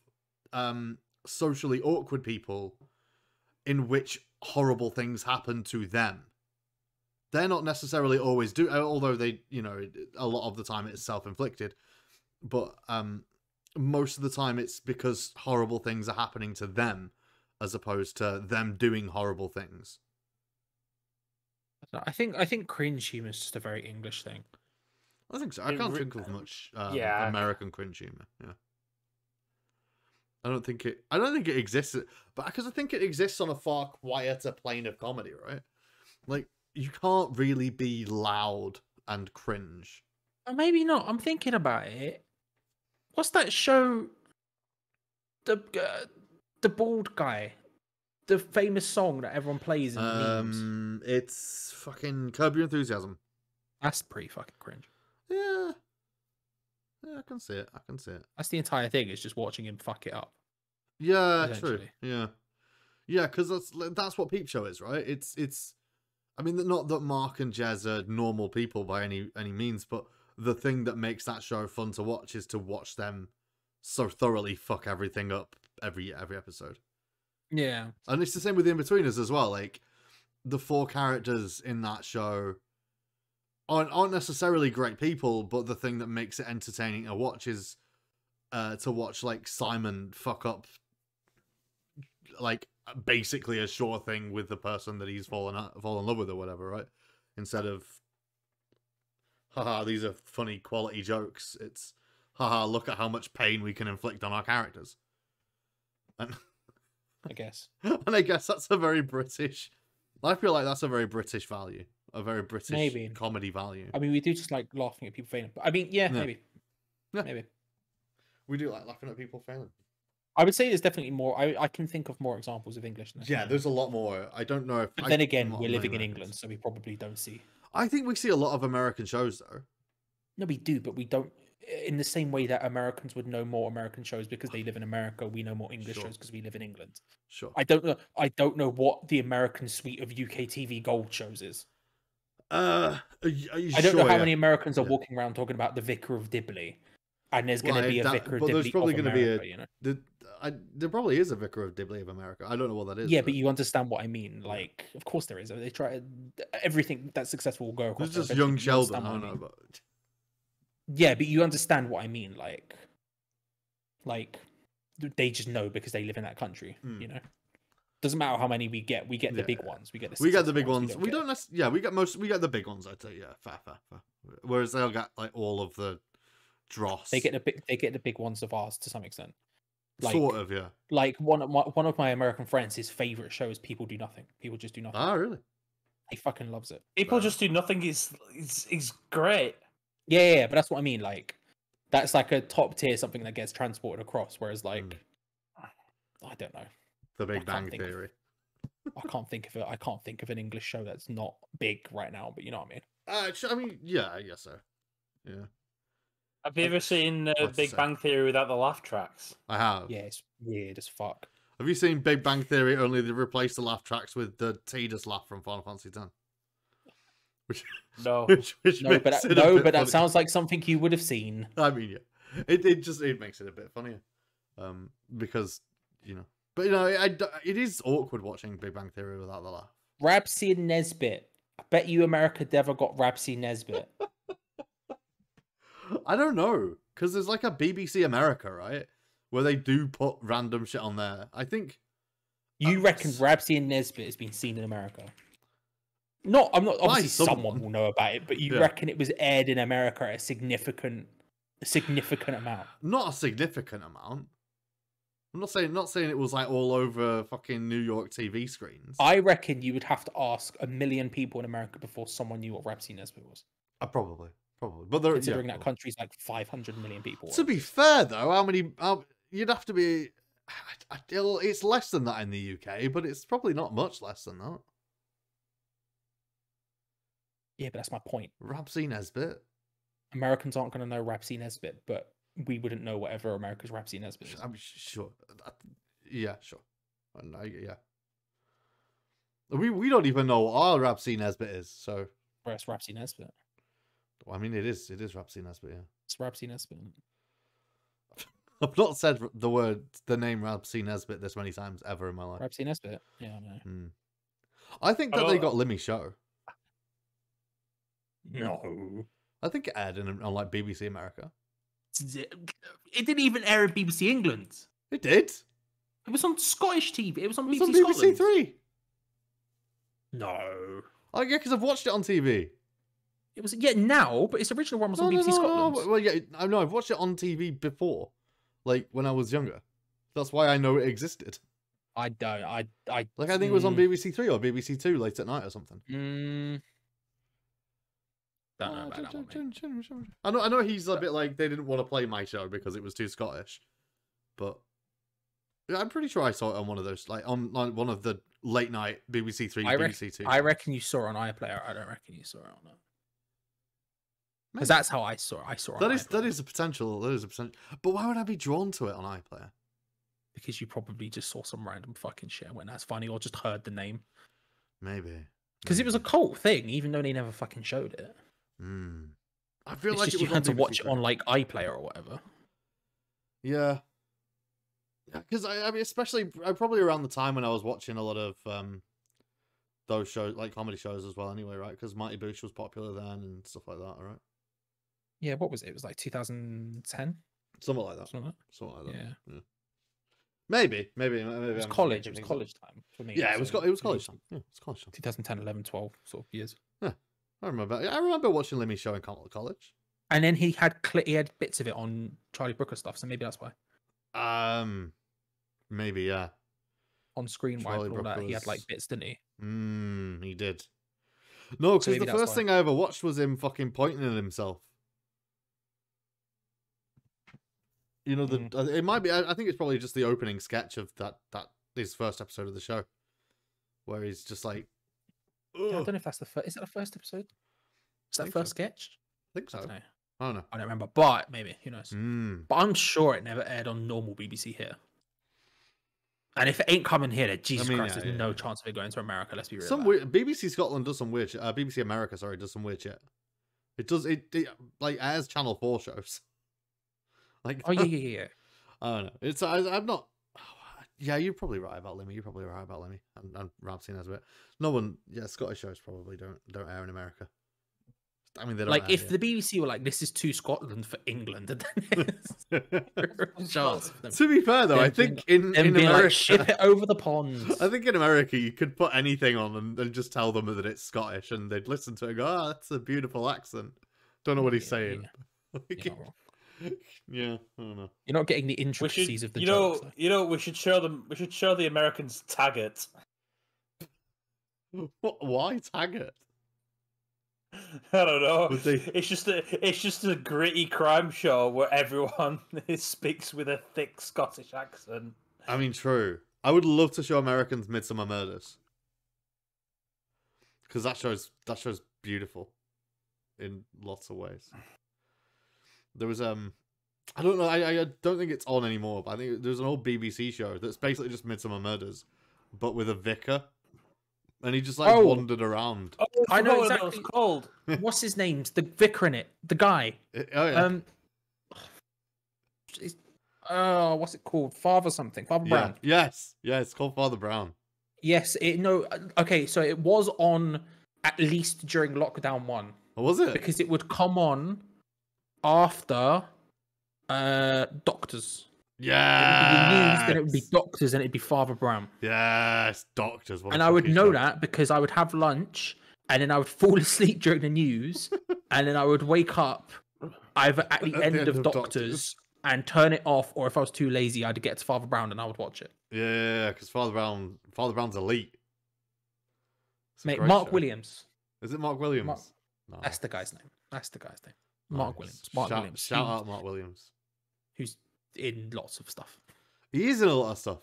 socially awkward people in which horrible things happen to them. They're not necessarily always although they, a lot of the time it's self-inflicted, but most of the time it's because horrible things are happening to them as opposed to them doing horrible things.
I think cringe humor is just a very English thing.
I think so. I can't think of much
yeah.
American cringe humor. Yeah. I don't think it exists, but because I think it exists on a far quieter plane of comedy, right? Like, you can't really be loud and cringe.
Or maybe not. I'm thinking about it. What's that show? The bald guy, the famous song that everyone plays in memes.
It's fucking Curb Your Enthusiasm.
That's pretty fucking cringe.
Yeah, I can see it.
That's the entire thing. It's just watching him fuck it up.
Yeah, true.
Essentially.
Yeah, because that's what Peep Show is, right? It's. I mean, not that Mark and Jez are normal people by any means, but the thing that makes that show fun to watch is to watch them so thoroughly fuck everything up every episode.
Yeah,
and it's the same with the In-Betweeners as well. Like, the four characters in that show aren't necessarily great people, but the thing that makes it entertaining to watch is to watch like Simon fuck up like basically a sure thing with the person that he's fallen in love with or whatever, right? Instead of haha, these are funny quality jokes, it's haha, look at how much pain we can inflict on our characters. And
I guess.
And I guess that's a very British. I feel like that's a very British value, a very British comedy value.
I mean, we do just like laughing at people failing. But I mean, maybe.
Yeah.
Maybe.
We do like laughing at people failing.
I would say there's definitely more. I can think of more examples of English.
Yeah, there's a lot more. I don't know if.
But then again, we're living in England, so we probably don't see.
I think we see a lot of American shows, though.
No, we do, but we don't. In the same way that Americans would know more American shows because they live in America, we know more English shows because we live in England.
Sure.
I don't know what the American suite of UK TV Gold shows is.
Are you
I don't know how many Americans are walking around talking about the Vicar of Dibley, and there's going to be a Vicar of Dibley
there's probably
of America, you know?
There probably is a Vicar of Dibley of America. I don't know what that is.
Yeah, but you understand what I mean. Like, of course there is. They try everything that's successful will go across.
There's just Young Sheldon. I don't know, but
yeah, but you understand what I mean. Like they just know because they live in that country. You know, doesn't matter how many we get. We get the big ones. We get the
big ones. We don't. Yeah, we get most. We get the big ones. I'd say. Yeah, fair. Whereas they'll get like all of the dross.
They get the big ones of ours to some extent. Like,
sort of, yeah.
Like one of my American friends, his favorite show is People Do Nothing. People Just Do Nothing.
Ah, really?
He fucking loves it.
People Just Do Nothing is great.
Yeah, but that's what I mean. Like, that's like a top tier something that gets transported across. Whereas, like, I don't know.
The Big Bang Theory.
I can't think of it. I can't think of an English show that's not big right now. But you know what I mean.
I mean, yeah, I guess so. Yeah.
Have you ever seen Big Bang Theory without the laugh tracks?
I have.
Yeah, it's weird as fuck.
Have you seen Big Bang Theory? Only they replaced the laugh tracks with the Tidus laugh from Final Fantasy X.
No,
no, but that sounds like something you would have seen.
I mean, yeah, it makes it a bit funnier, because but it is awkward watching Big Bang Theory without the laugh.
Rabsy and Nesbit. I bet you America never got Rabsy Nesbit.
I don't know, because there's like a BBC America, right, where they do put random shit on there. I think.
You reckon Rabsy and Nesbit has been seen in America? I'm not. Obviously, someone will know about it, but you reckon it was aired in America at a significant amount?
Not a significant amount. I'm not saying it was like all over fucking New York TV screens.
I reckon you would have to ask 1 million people in America before someone knew what Rabsy Nesbit was.
Probably, but there,
considering that country's like 500 million people.
To be fair, though, you'd have to be. It's less than that in the UK, but it's probably not much less than that.
Yeah, but that's my point.
Rabsy Nesbit.
Americans aren't going to know Rabsy Nesbit, but we wouldn't know whatever America's Rabsy Nesbit is.
I'm sure. Yeah, sure. Yeah. We don't even know what our Rabsy Nesbit is, so.
Well, it's Rabsy Nesbit.
Well, I mean, it is Rabsy Nesbit, yeah.
It's Rabsy Nesbit.
I've not said the name Rabsy Nesbit this many times ever in my life.
Rabsy Nesbit? Yeah, I know.
I think that they got Limmy Show.
No.
I think it aired on like BBC America.
It didn't even air in BBC England.
It did.
It was on Scottish TV. It was on BBC
BBC
Scotland.
Three.
No.
Oh yeah, because I've watched it on TV.
It was now, but its original one was on BBC Scotland.
No. Well, yeah, I know. I've watched it on TV before, like when I was younger. That's why I know it existed.
I don't. I
think it was on BBC Three or BBC Two late at night or something.
Don't know about that one,
I know he's a bit like they didn't want to play my show because it was too Scottish, but I'm pretty sure I saw it on one of those, like on one of the late night BBC Three, BBC Two.
I reckon you saw it on iPlayer. I don't reckon you saw it on that. Because that's how I saw it. I saw it on iPlayer.
That is a potential. That is a potential. But why would I be drawn to it on iPlayer?
Because you probably just saw some random fucking shit when that's funny, or just heard the name.
Maybe.
Because it was a cult thing, even though they never fucking showed it.
I feel
it's
like
just
you
had to watch it on like iPlayer or whatever.
Yeah. Because I mean, especially probably around the time when I was watching a lot of those shows, like comedy shows as well. Anyway, right? Because Mighty Boosh was popular then and stuff like that, right?
Yeah. What was it? It was like 2010.
Something like that.
Something
like that.
Yeah.
Maybe.
It was college. It was college time for me.
Yeah, it was college time. Yeah, it was college time.
2010, 11, 12 sort of years.
Yeah. I remember watching Limmy Show in college.
And then he had bits of it on Charlie Brooker stuff, so maybe that's why.
Maybe, yeah.
On screen while all that, he had like bits, didn't he?
He did. No, because the first thing I ever watched was him fucking pointing at himself. You know, it might be. I think it's probably just the opening sketch of that his first episode of the show, where he's just like.
Yeah, I don't know if that's the first. Is that the first episode? Is that the first sketch?
I think so.
I don't know. I don't remember, but maybe, who knows? But I'm sure it never aired on normal BBC here. And if it ain't coming here, then Jesus Christ, there's no chance of it going to America. Let's be real.
BBC Scotland does some weird shit. BBC America, sorry, does some weird shit. It does it like airs Channel 4 shows. Like,
oh yeah.
I don't know. It's I'm not. Yeah, you're probably right about Limmy. And Rabsy Nesbit. No one. Yeah, Scottish shows probably don't air in America. I mean, they don't.
Like if the BBC were like, "This is too Scotland for England," then chance.
To be fair, though, I think in America,
like, ship it over the pond.
I think in America, you could put anything on and just tell them that it's Scottish, and they'd listen to it and go, "Oh, that's a beautiful accent." Don't know what he's saying.
Yeah.
Yeah, I don't know.
You're not getting the
We should,
intricacies of the
you
jokes.
know,
though.
you know, we should show them. We should show the Americans Taggart.
Why Taggart?
I don't know.
Would they-
It's just a gritty crime show where everyone speaks with a thick Scottish accent.
I mean, true. I would love to show Americans Midsummer Murders because that show's beautiful in lots of ways. There was I don't know. I don't think it's on anymore, but I think there's an old BBC show that's basically just Midsummer Murders, but with a vicar, and he just like wandered around.
Oh,
I know
what that
exactly.
was called.
What's his name? The vicar in it. The guy.
Oh yeah.
What's it called? Father something. Father Brown.
Yes. Yeah, it's called Father Brown.
Yes. Okay. So it was on at least during lockdown 1
Or was it?
because it would come on after Doctors.
Yeah.
Then it would be Doctors, and it'd be Father Brown.
Yes, Doctors. What a
And I would
fucking
know
show.
that because I would have lunch, and then I would fall asleep during the news, and then I would wake up either at the end of Doctors and turn it off, or if I was too lazy, I'd get to Father Brown and I would watch it.
Yeah, because Father Brown's elite. It's a
Mate,
great
Mark
show.
Williams.
Is it Mark Williams?
Mark-
No.
That's the guy's name. Mark
Nice.
Williams. Mark Williams.
Shout out Mark Williams.
Who's in lots of stuff.
He is in a lot of stuff.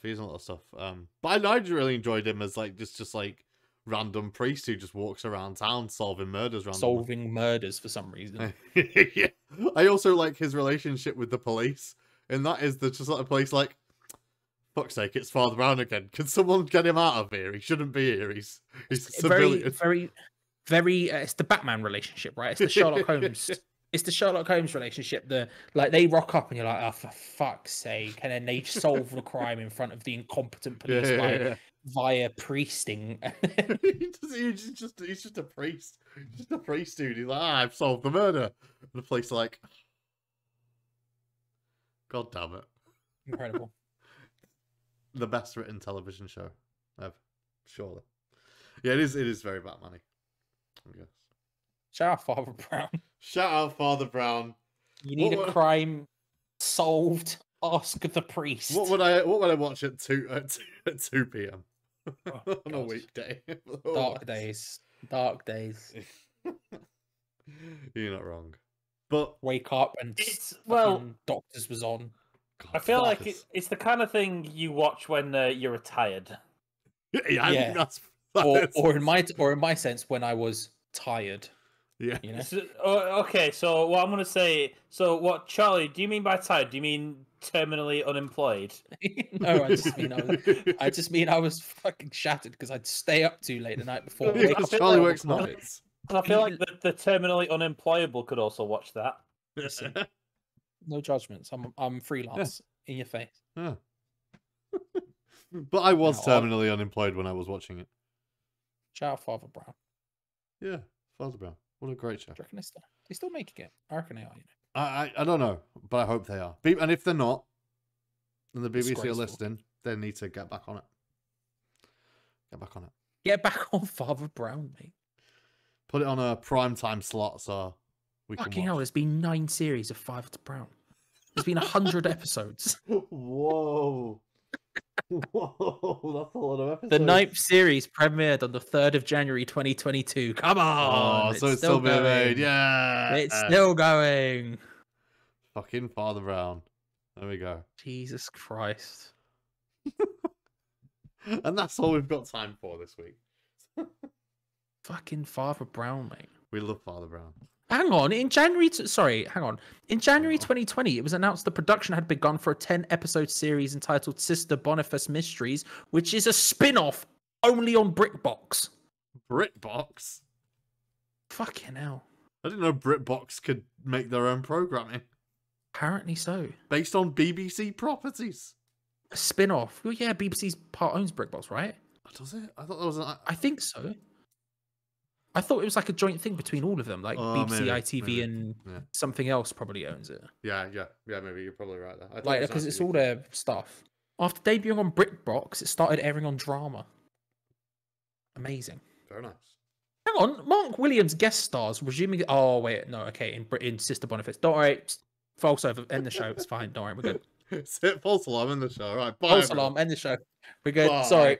But I really enjoyed him as like just like random priest who just walks around town solving murders randomly.
Solving murders for some reason.
Yeah. I also like his relationship with the police, and that is just like the police like, fuck's sake, it's Father Brown again. Can someone get him out of here? He shouldn't be here. He's a
very,
civilian.
very. It's the Batman relationship, right? It's the Sherlock Holmes. It's the Sherlock Holmes relationship. They rock up and you're like, oh, for fuck's sake, and then they solve the crime in front of the incompetent police via priesting.
He's just a priest. He's just a priest, dude. He's like, I've solved the murder. And the police are like, God damn it.
Incredible.
The best written television show ever, surely. Yeah, it is very Batman-y, I guess.
Shout out Father Brown.
Shout out Father Brown.
You need a crime solved. Ask the priest.
What would I watch at 2 p.m.
Oh,
on a
God.
weekday?
Dark days. Dark days.
You're not wrong. But
Wake up and Doctors was on.
God,
I feel like
Doctors.
it's the kind of thing you watch when you're retired.
Yeah, I think that's
Or in my sense, when I was tired.
yeah.
You know?
Okay, so what I'm gonna say. So what, Charlie? Do you mean by tired? Do you mean terminally unemployed?
No, I just mean I was fucking shattered because I'd stay up too late the night before.
Yeah,
wake up
Charlie
at
works
12 o'clock.
nights.
I feel like the terminally unemployable could also watch that.
No judgments. I'm freelance. In your face.
Yeah. But I was
No,
terminally unemployed when I was watching it.
Shout out Father Brown.
Yeah, Father Brown. What a great show.
Do you reckon they're still making it? I reckon they are. You know.
I don't know, but I hope they are. And if they're not, and the BBC are
Disgraceful.
listening, they need to get back on it. Get back on it.
Get back on Father Brown, mate.
Put it on a prime time slot so we
Fucking
can
hell,
watch.
there's been 9 series of Father Brown. There's been 100 episodes.
Whoa. Whoa, that's a lot of episodes.
The 9th series premiered on the 3rd of January 2022. Come on!
Oh, so it's still being made.
going.
Yeah.
It's still going.
Fucking Father Brown. There we go.
Jesus Christ.
And that's all we've got time for this week.
Fucking Father Brown, mate.
We love Father Brown.
Hang on, in January 2020, it was announced the production had begun for a 10-episode series entitled Sister Boniface Mysteries, which is a spin-off only on BritBox.
BritBox?
Fucking hell.
I didn't know BritBox could make their own programming.
Apparently so.
Based on BBC properties.
A spin-off. Well, yeah, BBC's part owns BritBox, right?
Does it? I thought that was an...
I think so. I thought it was like a joint thing between all of them, like
Oh,
BBC,
maybe,
ITV,
maybe.
and
Yeah.
something else probably owns it.
Yeah, maybe you're probably right there. I thought
Like,
it was
because it's
ITV.
all their stuff. After debuting on BritBox, it started airing on Drama. Amazing.
Very nice.
Hang on, Mark Williams guest stars resuming. Oh wait, no, okay, in Sister Boniface. Don't worry, False over. End the show. It's fine. Don't worry. We're good.
False alarm in the show. Right. Bye.
False
everyone.
alarm. End the show. We're good.
Bye.
Sorry.